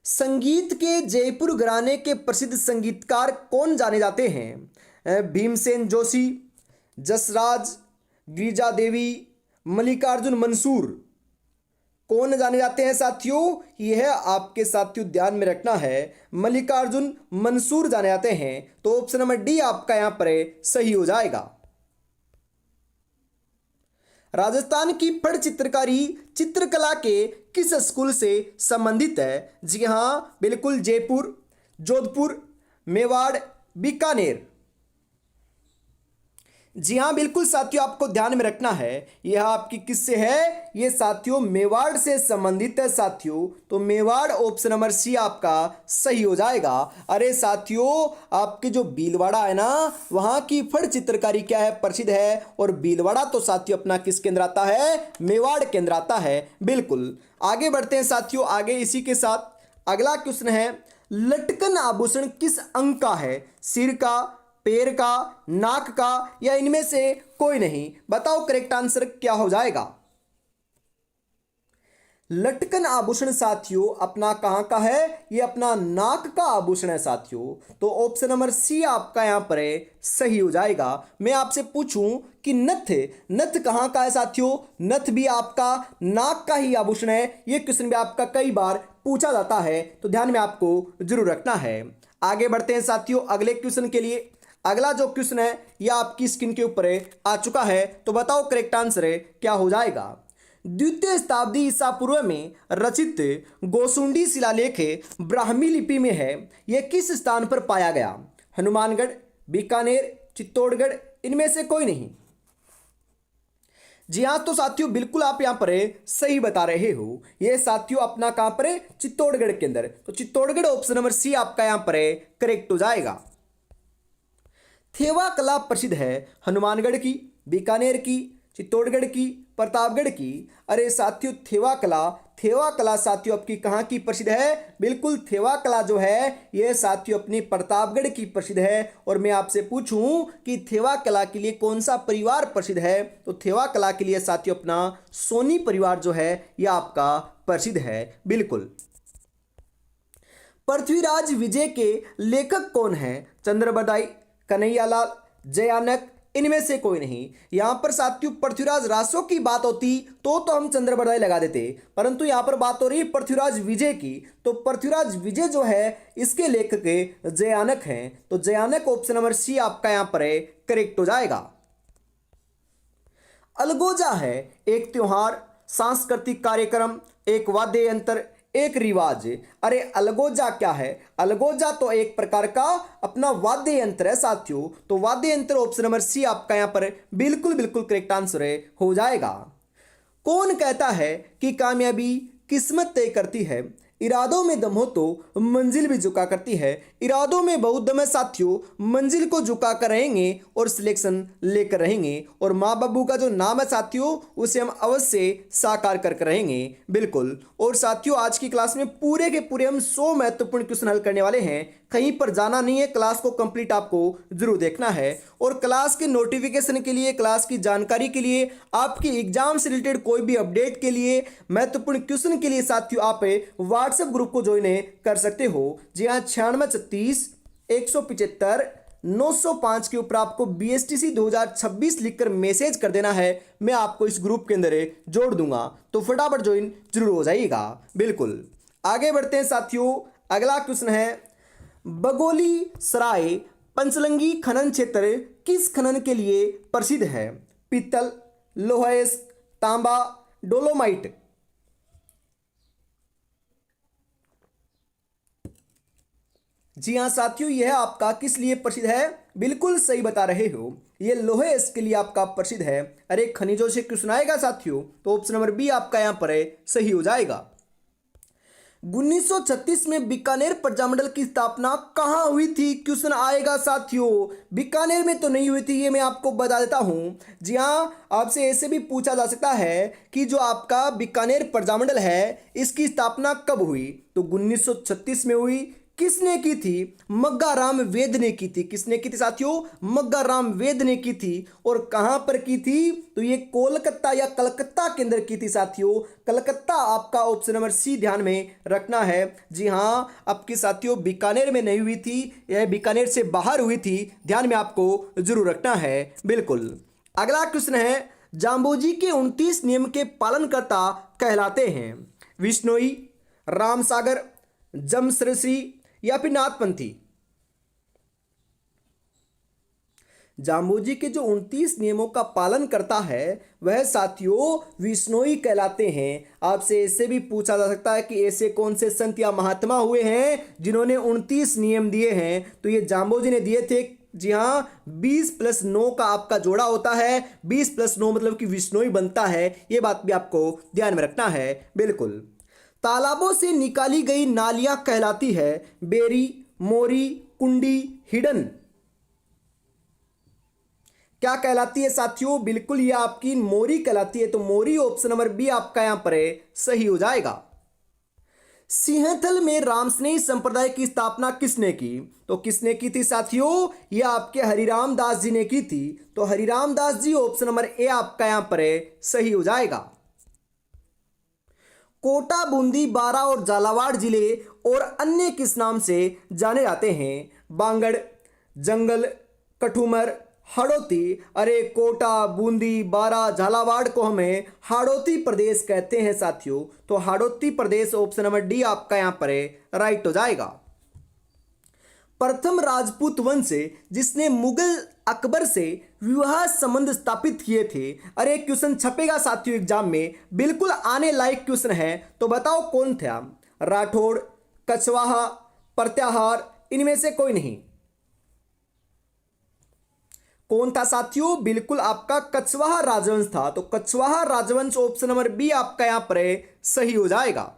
संगीत के जयपुर घराने के प्रसिद्ध संगीतकार कौन जाने जाते हैं? भीमसेन जोशी, जसराज, गिरिजा देवी, मल्लिकार्जुन मंसूर। कौन जाने जाते हैं साथियों? यह आपके साथियों ध्यान में रखना है, मल्लिकार्जुन मंसूर जाने जाते हैं। तो ऑप्शन नंबर डी आपका यहां पर सही हो जाएगा। राजस्थान की फड़ चित्रकारी चित्रकला के किस स्कूल से संबंधित है? जी हाँ, बिल्कुल जयपुर, जोधपुर, मेवाड़, बीकानेर। जी हाँ बिल्कुल साथियों, आपको ध्यान में रखना है यह आपकी किससे है? ये साथियों मेवाड़ से संबंधित है साथियों। तो मेवाड़ ऑप्शन नंबर सी आपका सही हो जाएगा। अरे साथियों, आपके जो भीलवाड़ा है ना, वहां की फड़ चित्रकारी क्या है? प्रसिद्ध है। और भीलवाड़ा तो साथियों अपना किस केंद्र आता है? मेवाड़ केंद्र आता है। बिल्कुल आगे बढ़ते हैं साथियों। आगे इसी के साथ अगला क्वेश्चन है, लटकन आभूषण किस अंग का है? सिर का, पैर का, नाक का, या इनमें से कोई नहीं? बताओ करेक्ट आंसर क्या हो जाएगा। लटकन आभूषण साथियों अपना कहां का है? ये अपना नाक का आभूषण है साथियों। तो ऑप्शन नंबर सी आपका यहां पर है, सही हो जाएगा। मैं आपसे पूछूं कि नथ, नथ कहां का है साथियों? नथ भी आपका नाक का ही आभूषण है। ये क्वेश्चन भी आपका कई बार पूछा जाता है, तो ध्यान में आपको जरूर रखना है। आगे बढ़ते हैं साथियों अगले क्वेश्चन के लिए। अगला जो क्वेश्चन है यह आपकी स्क्रीन के ऊपर आ चुका है, तो बताओ करेक्ट आंसर क्या हो जाएगा। द्वितीय शताब्दी ईसा पूर्व में रचित गोसुंडी शिलालेख ब्राह्मी लिपि में है। यह किस स्थान पर पाया गया? हनुमानगढ़, बीकानेर, चित्तौड़गढ़, इनमें से कोई नहीं? जी हाँ तो साथियों बिल्कुल आप यहाँ पर सही बता रहे हो। ये साथियों अपना कहां पर है? चित्तौड़गढ़ के अंदर। तो चित्तौड़गढ़ ऑप्शन नंबर सी आपका यहाँ पर करेक्ट हो जाएगा। थेवा कला प्रसिद्ध है हनुमानगढ़ की, बीकानेर की, चित्तौड़गढ़ की, प्रतापगढ़ की। अरे साथियों थेवा कला, थेवा कला साथियों आपकी कहाँ की प्रसिद्ध है? बिल्कुल थेवा कला जो है यह साथियों अपनी प्रतापगढ़ की प्रसिद्ध है। और मैं आपसे पूछूं कि थेवा कला के लिए कौन सा परिवार प्रसिद्ध है? तो थेवा कला के लिए साथियों अपना सोनी परिवार जो है यह आपका प्रसिद्ध है। बिल्कुल। पृथ्वीराज विजय के लेखक कौन है? चंद्रबरदाई, कन्हैयालाल, जयानक, इनमें से कोई नहीं? यहां पर साथियों पृथ्वीराज रासो की बात होती तो हम चंद्रबरदाई लगा देते, परंतु यहां पर बात हो रही है पृथ्वीराज विजय की। तो पृथ्वीराज विजय जो है इसके लेखक जयानक हैं। तो जयानक ऑप्शन नंबर सी आपका यहां पर करेक्ट हो जाएगा। अलगोजा है एक त्योहार, सांस्कृतिक कार्यक्रम, एक वाद्य यंत्र, एक रिवाज। अरे अलगोजा क्या है? अलगोजा तो एक प्रकार का अपना वाद्य यंत्र है साथियों। तो वाद्य यंत्र ऑप्शन नंबर सी आपका यहां पर बिल्कुल बिल्कुल करेक्ट आंसर हो जाएगा। कौन कहता है कि कामयाबी किस्मत तय करती है? इरादों में दम हो तो मंजिल भी झुका करती है। इरादों में बहुत दम है साथियों, मंजिल को झुका कर रहेंगे और सिलेक्शन लेकर रहेंगे। और माँ बाबू का जो नाम है साथियों उसे हम अवश्य साकार कर रहेंगे। बिल्कुल। और साथियों आज की क्लास में पूरे के पूरे हम 100 महत्वपूर्ण क्वेश्चन हल करने वाले हैं। कहीं पर जाना नहीं है, क्लास को कंप्लीट आपको जरूर देखना है। और क्लास के नोटिफिकेशन के लिए, क्लास की जानकारी के लिए, आपकी एग्जाम से रिलेटेड कोई भी अपडेट के लिए, महत्वपूर्ण क्वेश्चन के लिए साथियों आप व्हाट्सएप ग्रुप को ज्वाइन कर सकते हो। जी हाँ 9636 175 905 के ऊपर आपको BSTC 2026 लिखकर मैसेज कर देना है। मैं आपको इस ग्रुप के अंदर जोड़ दूंगा, तो फटाफट ज्वाइन जरूर हो जाइएगा। बिल्कुल आगे बढ़ते हैं साथियों। अगला क्वेश्चन है, बगोली सराय पंचलंगी खनन क्षेत्र किस खनन के लिए प्रसिद्ध है? पीतल, लोहा, तांबा, डोलोमाइट। जी हाँ साथियों यह आपका किस लिए प्रसिद्ध है? बिल्कुल सही बता रहे हो, ये लोहे इसके लिए आपका प्रसिद्ध है। अरे खनिजों से क्वेश्चन आएगा साथियों, तो ऑप्शन नंबर बी आपका यहां पर सही हो जाएगा। 1936 में बीकानेर प्रजामंडल की स्थापना कहां हुई थी? क्वेश्चन आएगा साथियों। बीकानेर में तो नहीं हुई थी, ये मैं आपको बता देता हूं। जी हां, आपसे ऐसे भी पूछा जा सकता है कि जो आपका बीकानेर प्रजामंडल है इसकी स्थापना कब हुई? तो 1936 में हुई। किसने की थी? मग्गा राम वेद ने की थी। किसने की थी साथियों? मग्गा राम वेद ने की थी। और कहां पर की थी? तो ये कोलकाता या कलकत्ता के अंदर की थी साथियों। कलकत्ता आपका ऑप्शन नंबर सी ध्यान में रखना है। जी हां आपकी साथियों बीकानेर में नहीं हुई थी, यह बीकानेर से बाहर हुई थी। ध्यान में आपको जरूर रखना है। बिल्कुल। अगला क्वेश्चन है, जाम्बोजी के 29 नियम के पालनकर्ता कहलाते हैं? विश्नोई, रामसागर, जमश्री या फिर नाथपंथी? जाम्बोजी के जो 29 नियमों का पालन करता है वह साथियों विश्नोई कहलाते हैं। आपसे इससे भी पूछा जा सकता है कि ऐसे कौन से संत या महात्मा हुए हैं जिन्होंने 29 नियम दिए हैं, तो ये जाम्बोजी ने दिए थे। जी हाँ, 20+9 का आपका जोड़ा होता है, 20+9 मतलब कि विश्नोई बनता है। ये बात भी आपको ध्यान में रखना है। बिल्कुल। तालाबों से निकाली गई नालियां कहलाती है बेरी, मोरी, कुंडी, हिडन। क्या कहलाती है साथियों? बिल्कुल ये आपकी मोरी कहलाती है। तो मोरी ऑप्शन नंबर बी आपका यहां पर सही हो जाएगा। सिंहथल में रामस्नेही संप्रदाय की स्थापना किसने की? तो किसने की थी साथियों? यह आपके हरिराम दास जी ने की थी। तो Hariram Das ji option number A आपका यहां पर सही हो जाएगा। कोटा, बूंदी, बारा और झालावाड़ जिले और अन्य किस नाम से जाने जाते हैं? बांगड़, जंगल, कठुमर, हाड़ौती। अरे कोटा, बूंदी, बारा, झालावाड़ को हमें हाड़ौती प्रदेश कहते हैं साथियों। तो हाड़ौती प्रदेश ऑप्शन नंबर डी आपका यहां पर राइट हो जाएगा। प्रथम राजपूत वंश जिसने मुगल अकबर से विवाह संबंध स्थापित किए थे। अरे क्वेश्चन छपेगा साथियों एग्जाम में, बिल्कुल आने लायक क्वेश्चन है। तो बताओ कौन था? राठौड़, कछवाहा, प्रत्याहार, इनमें से कोई नहीं। कौन था साथियों? बिल्कुल आपका कछवाहा राजवंश था। तो कछवाहा राजवंश ऑप्शन नंबर बी आपका यहां पर सही हो जाएगा।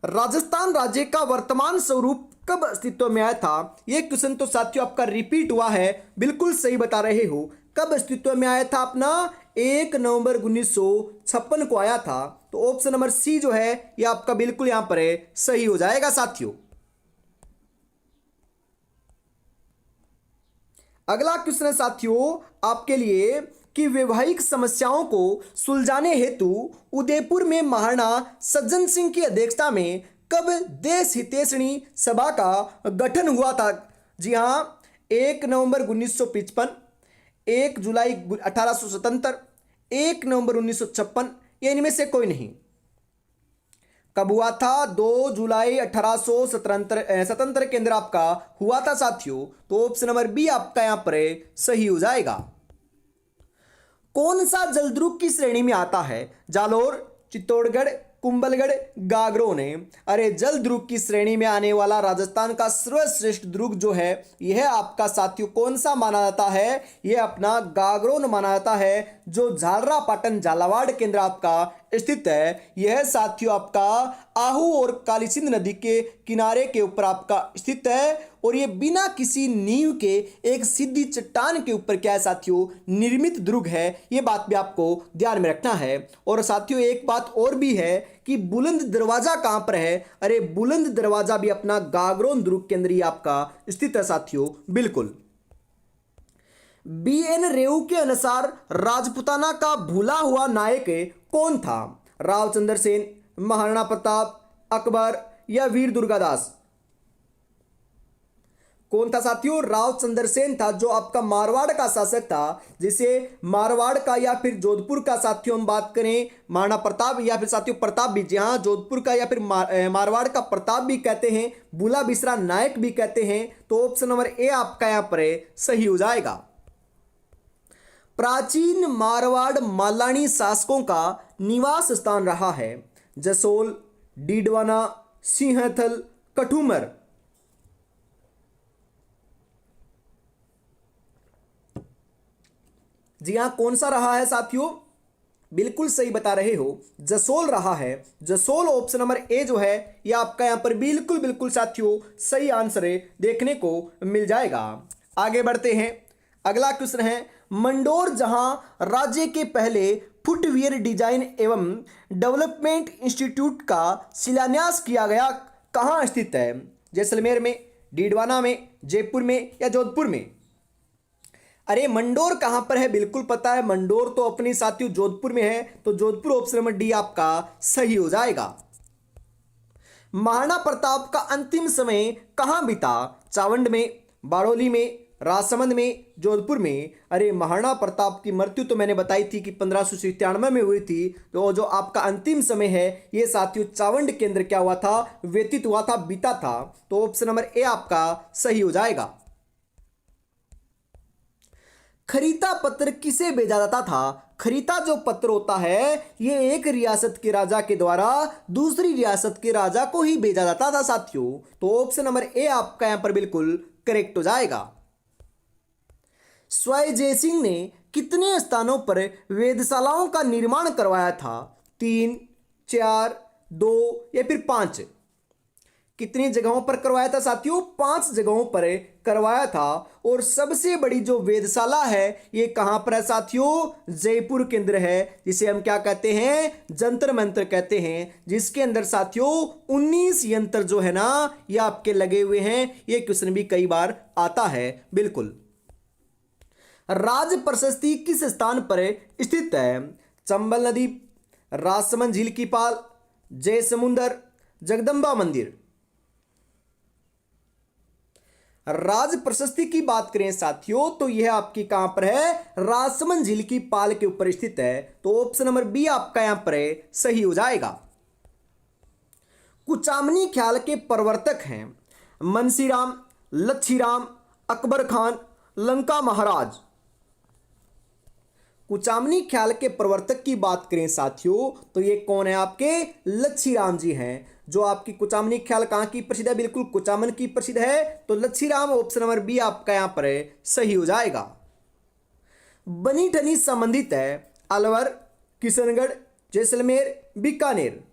राजस्थान राज्य का वर्तमान स्वरूप कब अस्तित्व में आया था? यह क्वेश्चन तो साथियों आपका रिपीट हुआ है। बिल्कुल सही बता रहे हो। कब अस्तित्व में आया था? अपना 1 नवंबर 1956 को आया था। तो ऑप्शन नंबर सी जो है यह आपका बिल्कुल यहां पर सही हो जाएगा साथियों। अगला क्वेश्चन है साथियों आपके लिए कि वैवाहिक समस्याओं को सुलझाने हेतु उदयपुर में महाराणा सज्जन सिंह की अध्यक्षता में कब देश हितैषणी सभा का गठन हुआ था? जी हाँ, 1 नवंबर 1955, 1 जुलाई 1877, 1 नवंबर 1956, या इनमें से कोई नहीं। कब हुआ था? 2 जुलाई 1877 के अंदर आपका हुआ था साथियों। तो ऑप्शन नंबर बी आपका यहां पर सही हो जाएगा। कौन सा जलद्रुग की श्रेणी में आता है? जालोर, चित्तौड़गढ़, कुंभलगढ़, गागरोन। अरे जलद्रुग की श्रेणी में आने वाला राजस्थान का सर्वश्रेष्ठ दुर्ग जो है यह आपका साथियों कौन सा माना जाता है? यह अपना गागरोन माना जाता है, जो झालरापाटन झालावाड़ के अंदर आपका स्थित है। यह साथियों आपका आहू और काली सिंध नदी के किनारे के ऊपर आपका स्थित है, और ये बिना किसी नींव के एक सीधी चट्टान के ऊपर क्या है साथियों निर्मित दुर्ग है। ये बात भी आपको ध्यान में रखना है। और साथियों एक बात और भी है कि बुलंद दरवाजा कहां पर है? अरे बुलंद दरवाजा भी अपना गागरोन दुर्ग के अंदर ही आपका स्थित है साथियों। बिल्कुल। बी.एन. रेऊ के अनुसार राजपुताना का भूला हुआ नायक कौन था? रावचंद्र सेन, महाराणा प्रताप, अकबर या वीर दुर्गादास? कौन था साथियों? रावचंद्र सेन था, जो आपका मारवाड़ का शासक था, जिसे मारवाड़ का या फिर जोधपुर का साथियों हम बात करें महाराणा प्रताप या फिर साथियों प्रताप भी। जी हाँ, जोधपुर का या फिर मारवाड़ का प्रताप भी कहते हैं, बुला बिसरा नायक भी कहते हैं। तो ऑप्शन नंबर ए आपका यहां पर सही हो जाएगा। प्राचीन मारवाड़ मालानी शासकों का निवास स्थान रहा है जसोल, डीडवाना, सिंहथल, कठुमर। जी हाँ, कौन सा रहा है साथियों? बिल्कुल सही बता रहे हो, जसोल रहा है। जसोल ऑप्शन नंबर ए जो है यह आपका यहां पर बिल्कुल बिल्कुल साथियों सही आंसर देखने को मिल जाएगा। आगे बढ़ते हैं। अगला क्वेश्चन है, मंडोर जहां राज्य के पहले फुटवियर डिजाइन एवं डेवलपमेंट इंस्टीट्यूट का शिलान्यास किया गया, कहां स्थित है? जैसलमेर में, डीडवाना में, जयपुर में या जोधपुर में? अरे मंडोर कहां पर है? बिल्कुल पता है, मंडोर तो अपनी साथियों जोधपुर में है। तो जोधपुर ऑप्शन नंबर डी आपका सही हो जाएगा। महाराणा प्रताप का अंतिम समय कहां बीता? चावंड में, बाड़ोली में, राजसमंद में, जोधपुर में? अरे महाराणा प्रताप की मृत्यु तो मैंने बताई थी कि 1597 में हुई थी। तो जो आपका अंतिम समय है ये साथियों चावंड के अंदर क्या हुआ था? व्यतीत हुआ था, बीता था। तो ऑप्शन नंबर ए आपका सही हो जाएगा। खरीता पत्र किसे भेजा जाता था? खरीता जो पत्र होता है ये एक रियासत के राजा के द्वारा दूसरी रियासत के राजा को ही भेजा जाता था साथियों। तो ऑप्शन नंबर ए आपका यहां पर बिल्कुल करेक्ट हो जाएगा। स्वय जयसिंह ने कितने स्थानों पर वेधशालाओं का निर्माण करवाया था? 3, 4, 2 या फिर 5? कितनी जगहों पर करवाया था साथियों? 5 जगहों पर करवाया था। और सबसे बड़ी जो वेधशाला है ये कहां पर है साथियों? जयपुर के अंदर है, जिसे हम क्या कहते हैं? जंतर मंतर कहते हैं, जिसके अंदर साथियों 19 यंत्र जो है ना ये आपके लगे हुए हैं। ये क्वेश्चन भी कई बार आता है। बिल्कुल। राज प्रशस्ति किस स्थान पर स्थित है? चंबल नदी, राजसमंद झील की पाल, जय समुंदर, जगदम्बा मंदिर। राज प्रशस्ति की बात करें साथियों तो यह आपकी कहां पर है? राजसमंद झील की पाल के ऊपर स्थित है। तो ऑप्शन नंबर बी आपका यहां पर सही हो जाएगा। कुचामनी ख्याल के प्रवर्तक हैं मुंशीराम, लच्छीराम, अकबर खान, लंका महाराज। कुचामनी ख्याल के प्रवर्तक की बात करें साथियों तो ये कौन है? आपके लच्छीराम जी हैं। जो आपकी कुचामनी ख्याल कहाँ की प्रसिद्ध है? बिल्कुल कुचामन की प्रसिद्ध है। तो लच्छीराम ऑप्शन नंबर बी आपका यहां पर सही हो जाएगा। बनी ठनी संबंधित है अलवर, किशनगढ़, जैसलमेर, बीकानेर।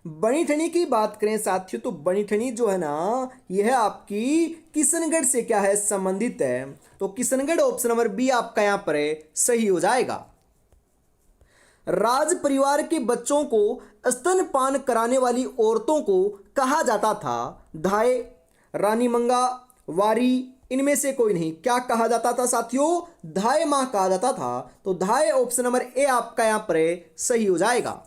बनी ठनी की बात करें साथियों तो बनी ठनी जो है ना यह आपकी किशनगढ़ से क्या है? संबंधित है। तो किशनगढ़ ऑप्शन नंबर बी आपका यहां पर सही हो जाएगा। राज परिवार के बच्चों को स्तनपान कराने वाली औरतों को कहा जाता था? धाय, रानी मंगा, वारी, इनमें से कोई नहीं। क्या कहा जाता था साथियों? धाय मां कहा जाता था। तो धाय ऑप्शन नंबर ए आपका यहां पर सही हो जाएगा।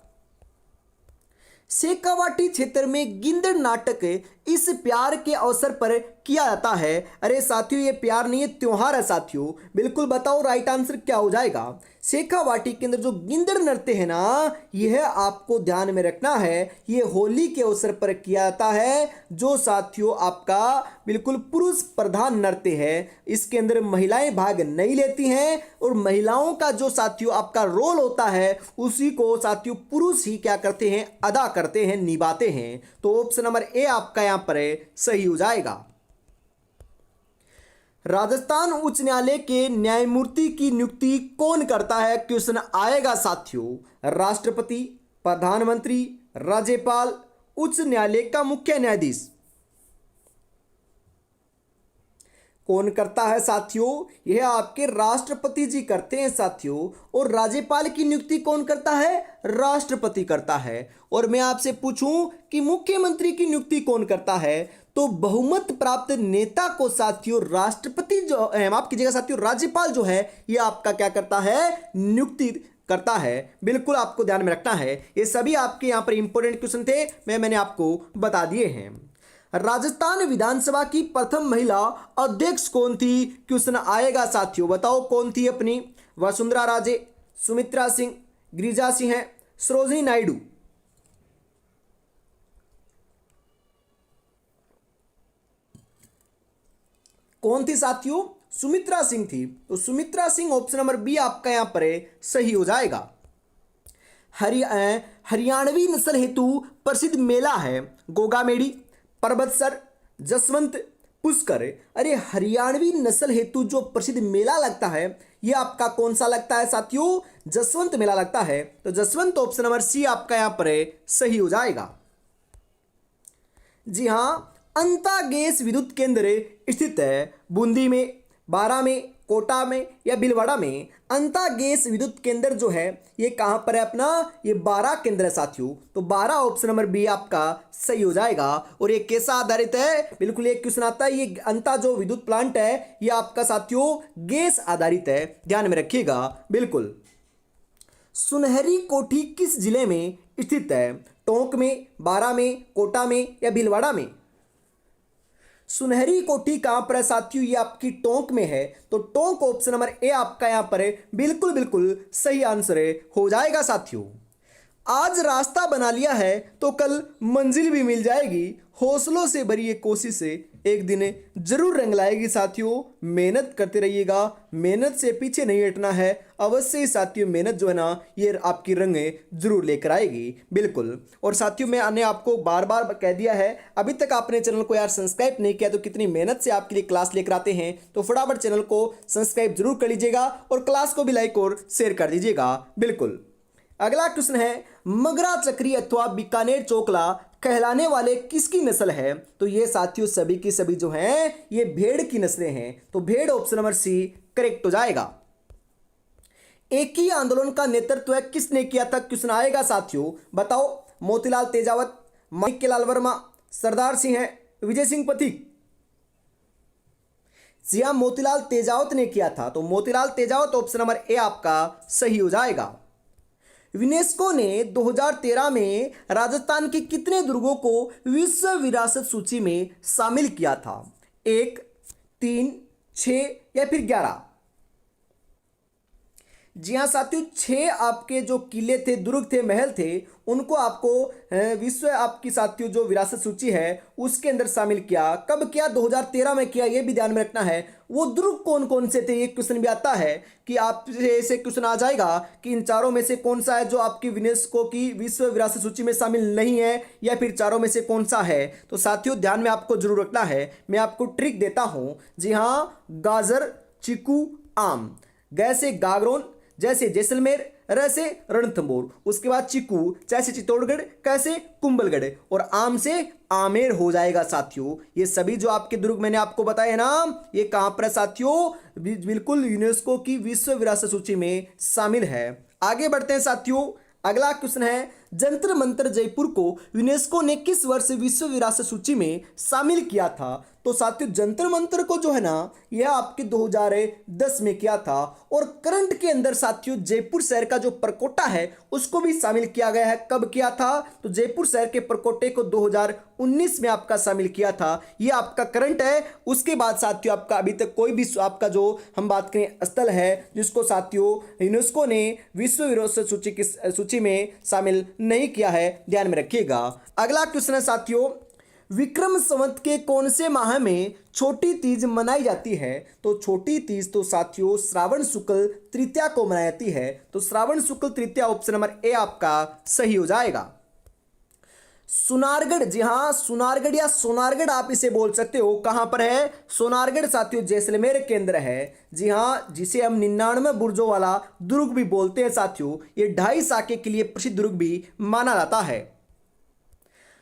शेखावाटी क्षेत्र में गिंदड़ नाटक इस प्यार के अवसर पर किया जाता है। अरे साथियों ये प्यार नहीं है, त्योहार है साथियों। बिल्कुल बताओ राइट आंसर क्या हो जाएगा? शेखावाटी के अंदर जो गिंदड़ नृत्य है ना यह आपको ध्यान में रखना है। ये होली के अवसर पर किया जाता है, जो साथियों आपका बिल्कुल पुरुष प्रधान नृत्य है। इसके अंदर महिलाएं भाग नहीं लेती हैं और महिलाओं का जो साथियों आपका रोल होता है उसी को साथियों पुरुष ही क्या करते हैं? अदा करते हैं, निभाते हैं। तो ऑप्शन नंबर ए आपका यहां पर सही हो जाएगा। राजस्थान उच्च न्यायालय के न्यायमूर्ति की नियुक्ति कौन करता है? क्वेश्चन आएगा साथियों। राष्ट्रपति, प्रधानमंत्री, राज्यपाल, उच्च न्यायालय का मुख्य न्यायाधीश। कौन करता है साथियों? यह आपके राष्ट्रपति जी करते हैं साथियों। और राज्यपाल की नियुक्ति कौन करता है? राष्ट्रपति करता है। और मैं आपसे पूछूं कि मुख्यमंत्री की नियुक्ति कौन करता है? तो बहुमत प्राप्त नेता को साथियों राष्ट्रपति जो माफ कीजिएगा साथियों राज्यपाल जो है यह आपका क्या करता है? नियुक्ति करता है। बिल्कुल आपको ध्यान में रखना है। ये सभी आपके यहां पर इंपॉर्टेंट क्वेश्चन थे, मैंने आपको बता दिए हैं। राजस्थान विधानसभा की प्रथम महिला अध्यक्ष कौन थी? क्वेश्चन आएगा साथियों। बताओ कौन थी अपनी? वसुंधरा राजे, सुमित्रा सिंह, गिरिजा सिंह, सरोजिनी नायडू। कौन थी साथियों? सुमित्रा सिंह थी। तो Sumitra Singh option number B आपका यहां पर सही हो जाएगा। हरियाणवी नस्ल हेतु प्रसिद्ध मेला है गोगामेड़ी, परबतसर, जसवंत, पुष्कर। अरे हरियाणवी नस्ल हेतु जो प्रसिद्ध मेला लगता है यह आपका कौन सा लगता है साथियों? जसवंत मेला लगता है। तो जसवंत ऑप्शन नंबर सी आपका यहां पर सही हो जाएगा। जी हां, अंता गैस विद्युत केंद्र स्थित है बूंदी में, बारा में, कोटा में या भीलवाड़ा में। अंता गैस विद्युत केंद्र जो है ये कहां पर है अपना? ये बारा केंद्र है साथियों। तो बारा ऑप्शन नंबर बी आपका सही हो जाएगा। और ये कैसा आधारित है? बिल्कुल एक क्वेश्चन आता है, ये अंता जो विद्युत प्लांट है ये आपका साथियों गैस आधारित है, ध्यान में रखिएगा। बिल्कुल। सुनहरी कोठी किस जिले में स्थित है? टोंक में, बारा में, कोटा में या भीलवाड़ा में? सुनहरी कोठी कहां पर है साथियों? ये आपकी टोंक में है। तो टोंक ऑप्शन नंबर ए आपका यहां पर बिल्कुल बिल्कुल सही आंसर हो जाएगा साथियों। आज रास्ता बना लिया है तो कल मंजिल भी मिल जाएगी, हौसलों से भरी ये कोशिशें एक दिन जरूर रंग लाएगी साथियों। मेहनत करते रहिएगा, मेहनत से पीछे नहीं हटना है। अवश्य ही साथियों मेहनत जो है ना ये आपकी रंग जरूर लेकर आएगी, बिल्कुल। और साथियों मैंने आपको बार बार कह दिया है, अभी तक आपने चैनल को यार सब्सक्राइब नहीं किया तो कितनी मेहनत से आपके लिए क्लास लेकर आते हैं, तो फटाफट चैनल को सब्सक्राइब जरूर कर लीजिएगा और क्लास को भी लाइक और शेयर कर दीजिएगा, बिल्कुल। अगला क्वेश्चन है, मगरा चक्री अथवा बीकानेर चोकला कहलाने वाले किसकी नस्ल है? तो ये साथियों सभी की सभी जो हैं ये भेड़ की नस्लें हैं, तो भेड़ ऑप्शन नंबर सी करेक्ट हो जाएगा। एक ही आंदोलन का नेतृत्व किसने किया था? क्वेश्चन आएगा साथियों, बताओ। मोतीलाल तेजावत, माणिक्यलाल वर्मा, सरदार सिंह है, विजय सिंह पथिक? जी हाँ, मोतीलाल तेजावत ने किया था, तो Motilal Tejawat option number A आपका सही हो जाएगा। यूनेस्को ने 2013 में राजस्थान के कितने दुर्गों को विश्व विरासत सूची में शामिल किया था? 1, 3, 6 या फिर 11? जी हाँ साथियों, 6 आपके जो किले थे, दुर्ग थे, महल थे, उनको आपको विश्व आपकी साथियों जो विरासत सूची है उसके अंदर शामिल किया। कब किया? 2013 में किया, ये भी ध्यान में रखना है। वो दुर्ग कौन कौन से थे? ये क्वेश्चन भी आता है कि आपसे ऐसे क्वेश्चन आ जाएगा कि इन चारों में से कौन सा है जो आपकी यूनेस्को की विश्व विरासत सूची में शामिल नहीं है, या फिर चारों में से कौन सा है? तो साथियों ध्यान में आपको जरूर रखना है। मैं आपको ट्रिक देता हूं। जी हाँ, गाजर, चीकू, आम। जैसे गागरोन, जैसे जैसलमेर, र से रणथंभौर, उसके बाद चीकू जैसे चित्तौड़गढ़, कैसे कुंभलगढ़, और आम से आमेर हो जाएगा साथियों। ये सभी जो आपके दुर्ग मैंने आपको बताए हैं ना, ये कहां पर है साथियों? बिल्कुल यूनेस्को की विश्व विरासत सूची में शामिल है। आगे बढ़ते हैं साथियों। अगला क्वेश्चन है, जंतर मंतर जयपुर को यूनेस्को ने किस वर्ष विश्व विरासत सूची में शामिल किया था? तो साथियों जंतर मंतर को जो है ना यह आपके 2010 में किया था। और करंट के अंदर साथियों जयपुर शहर का जो परकोटा है उसको भी शामिल किया गया है। कब किया था? तो जयपुर शहर के परकोटे को 2019 में आपका शामिल किया था। यह आपका करंट है। उसके बाद साथियों आपका अभी तक कोई भी आपका जो हम बात करें स्थल है जिसको साथियों यूनेस्को ने विश्व विरासत सूची की सूची में शामिल नहीं किया है, ध्यान में रखिएगा। अगला क्वेश्चन है साथियों, विक्रम संवत के कौन से माह में छोटी तीज मनाई जाती है? तो छोटी तीज तो साथियों श्रावण शुक्ल तृतीया को मनाई जाती है, तो श्रावण शुक्ल तृतीया ऑप्शन नंबर ए आपका सही हो जाएगा। सुनारगढ़, जी हाँ सुनारगढ़ या सोनारगढ़ आप इसे बोल सकते हो, कहां पर है? सोनारगढ़ साथियों जैसलमेर के अंदर है। जी हाँ, जिसे हम 99 बुर्जों वाला दुर्ग भी बोलते हैं साथियों। ये 2.5 साके के लिए प्रसिद्ध दुर्ग भी माना जाता है।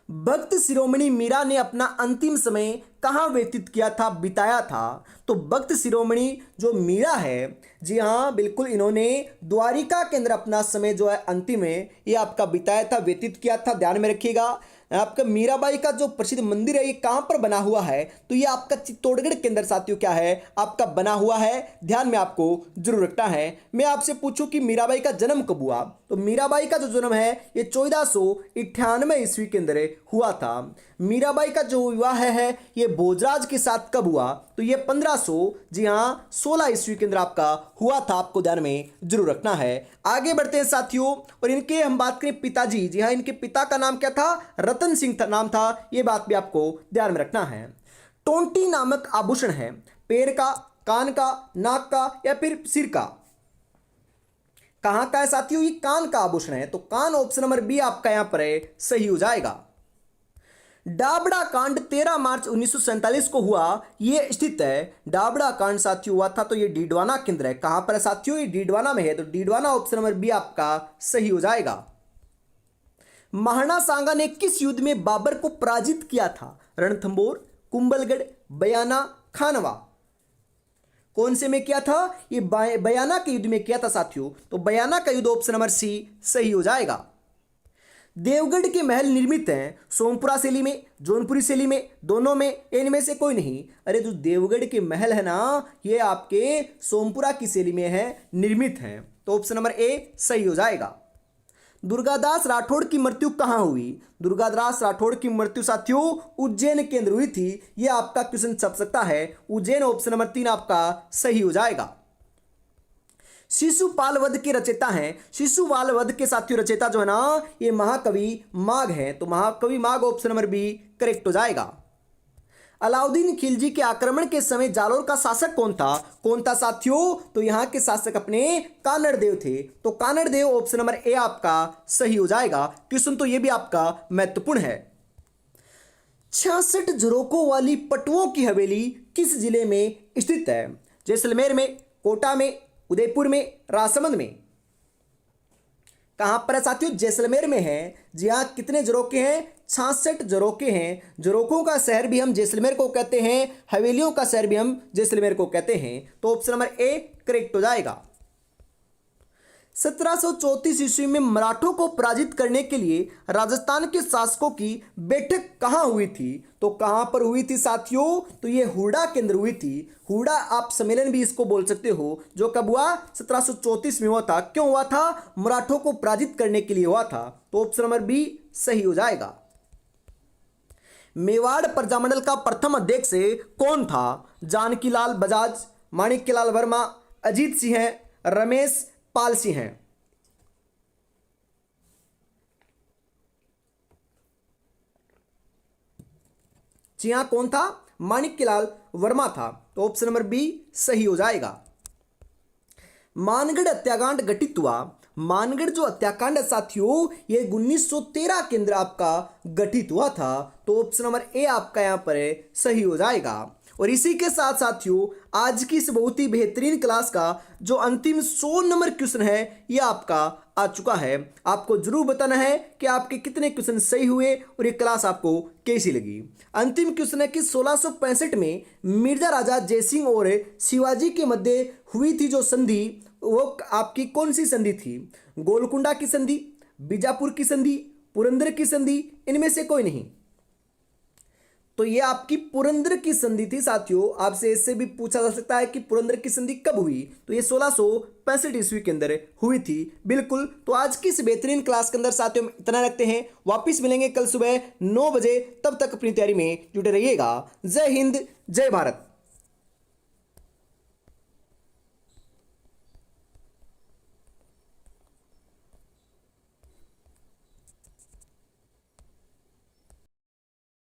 भक्त शिरोमणि मीरा ने अपना अंतिम समय कहाँ व्यतीत किया था, बिताया था? तो भक्त शिरोमणि जो मीरा है, जी हाँ बिल्कुल, इन्होंने द्वारिका के अंदर अपना समय जो है अंतिम है ये आपका बिताया था, व्यतीत किया था। ध्यान में रखिएगा। आपका मीराबाई का जो प्रसिद्ध मंदिर है ये कहाँ पर बना हुआ है? तो ये आपका चित्तौड़गढ़ के अंदर साथियों क्या है आपका बना हुआ है, ध्यान में आपको जरूर रखना है। मैं आपसे पूछूं कि मीराबाई का जन्म कब हुआ? तो मीराबाई का जो जन्म है ये 1498 ईस्वी के अंदर हुआ था। मीराबाई का जो विवाह है ये भोजराज के साथ कब हुआ? तो ये 1516 ईस्वी के अंदर आपका हुआ था, आपको ध्यान में जरूर रखना है। आगे बढ़ते हैं साथियों, और इनके हम बात करें पिताजी, जी हाँ इनके पिता का नाम क्या था? रतन सिंह नाम था, ये बात भी आपको ध्यान में रखना है। टोंटी नामक आभूषण है पैर का, कान का, नाक का या फिर सिर का? कहां का है साथियों? ये कान का आभूषण है, तो कान ऑप्शन नंबर बी आपका यहां पर है, सही हो जाएगा। डाबड़ा कांड 13 मार्च 1947 को हुआ, ये स्थित है। डाबड़ा कांड साथियों हुआ था तो ये डीडवाना केंद्र है। कहां पर है साथियों? ये डीडवाना में है, तो डीडवाना ऑप्शन नंबर बी आपका सही हो जाएगा। महाराणा सांगा ने किस युद्ध में बाबर को पराजित किया था? रणथंभौर, कुंभलगढ़, बयाना, खानवा? कौन से में किया था? ये बयाना के युद्ध में किया था साथियों, तो बयाना का युद्ध ऑप्शन नंबर सी सही हो जाएगा। देवगढ़ के महल निर्मित हैं सोमपुरा शैली में, जौनपुरी शैली में, दोनों में, इनमें से कोई नहीं? अरे जो देवगढ़ के महल है ना ये आपके सोमपुरा की शैली में है, निर्मित हैं, तो ऑप्शन नंबर ए सही हो जाएगा। दुर्गादास राठौड़ की मृत्यु कहाँ हुई? दुर्गादास राठौड़ की मृत्यु साथियों उज्जैन के अंदर हुई थी। यह आपका क्वेश्चन छप सकता है, उज्जैन ऑप्शन नंबर 3 आपका सही हो जाएगा। शिशुपाल वध के रचयिता हैं, शिशुपाल वध के साथियों रचयिता जो है ना ये महाकवि माघ है, तो महाकवि माघ ऑप्शन नंबर बी करेक्ट हो जाएगा। अलाउद्दीन खिलजी के आक्रमण के समय जालोर का शासक कौन था साथियों? तो यहाँ के शासक अपने कानड़ देव थे। तो कानड़ देव ऑप्शन नंबर ए आपका सही हो जाएगा। क्वेश्चन तो ये भी आपका महत्वपूर्ण है। 66 झरोकों वाली पटुओं की हवेली किस जिले में स्थित है? जैसलमेर में, कोटा में, उदयपुर में, राजसमंद में? कहां पर है साथियों? जैसलमेर में है। जी हाँ, कितने झरोके हैं? 66 झरोके हैं। झरोकों का शहर भी हम जैसलमेर को कहते हैं, हवेलियों का शहर भी हम जैसलमेर को कहते हैं। तो ऑप्शन नंबर ए करेक्ट हो जाएगा। 1734 ईस्वी में मराठों को पराजित करने के लिए राजस्थान के शासकों की बैठक कहां हुई थी? तो कहां पर हुई थी साथियों? तो ये हुडा के अंदर हुई थी। हुडा आप सम्मेलन भी इसको बोल सकते हो, जो कब हुआ? 1734 में हुआ था। क्यों हुआ था? मराठों को पराजित करने के लिए हुआ था। तो ऑप्शन नंबर बी सही हो जाएगा। मेवाड़ प्रजामंडल का प्रथम अध्यक्ष कौन था? जानकीलाल बजाज, माणिक्यलाल वर्मा, अजीत सिंह, रमेश पाल सिंह हैं? जी हाँ, कौन था? माणिक्यलाल वर्मा था। तो ऑप्शन नंबर बी सही हो जाएगा। मानगढ़ हत्याकांड घटित हुआ। मानगढ़ जो हत्याकांड है साथियों, ये 1913 के अंदर आपका घटित हुआ था। तो ऑप्शन नंबर ए आपका यहां पर सही हो जाएगा। और इसी के साथ साथियों, आज की इस बहुत ही बेहतरीन क्लास का जो अंतिम 100 नंबर क्वेश्चन है, ये आपका आ चुका है। आपको जरूर बताना है कि आपके कितने क्वेश्चन सही हुए और ये क्लास आपको कैसी लगी। अंतिम क्वेश्चन है कि 1665 में मिर्जा राजा जयसिंह और शिवाजी के मध्य हुई थी जो संधि, वो आपकी कौन सी संधि थी? गोलकुंडा की संधि, बीजापुर की संधि, पुरंदर की संधि, इनमें से कोई नहीं। तो ये आपकी पुरंदर की संधि थी साथियों। आपसे इससे भी पूछा जा सकता है कि पुरंदर की संधि कब हुई? तो ये 1665 ईस्वी के अंदर हुई थी। बिल्कुल। तो आज की इस बेहतरीन क्लास के अंदर साथियों इतना रखते हैं। वापिस मिलेंगे कल सुबह 9 बजे। तब तक अपनी तैयारी में जुटे रहिएगा। जय हिंद, जय भारत।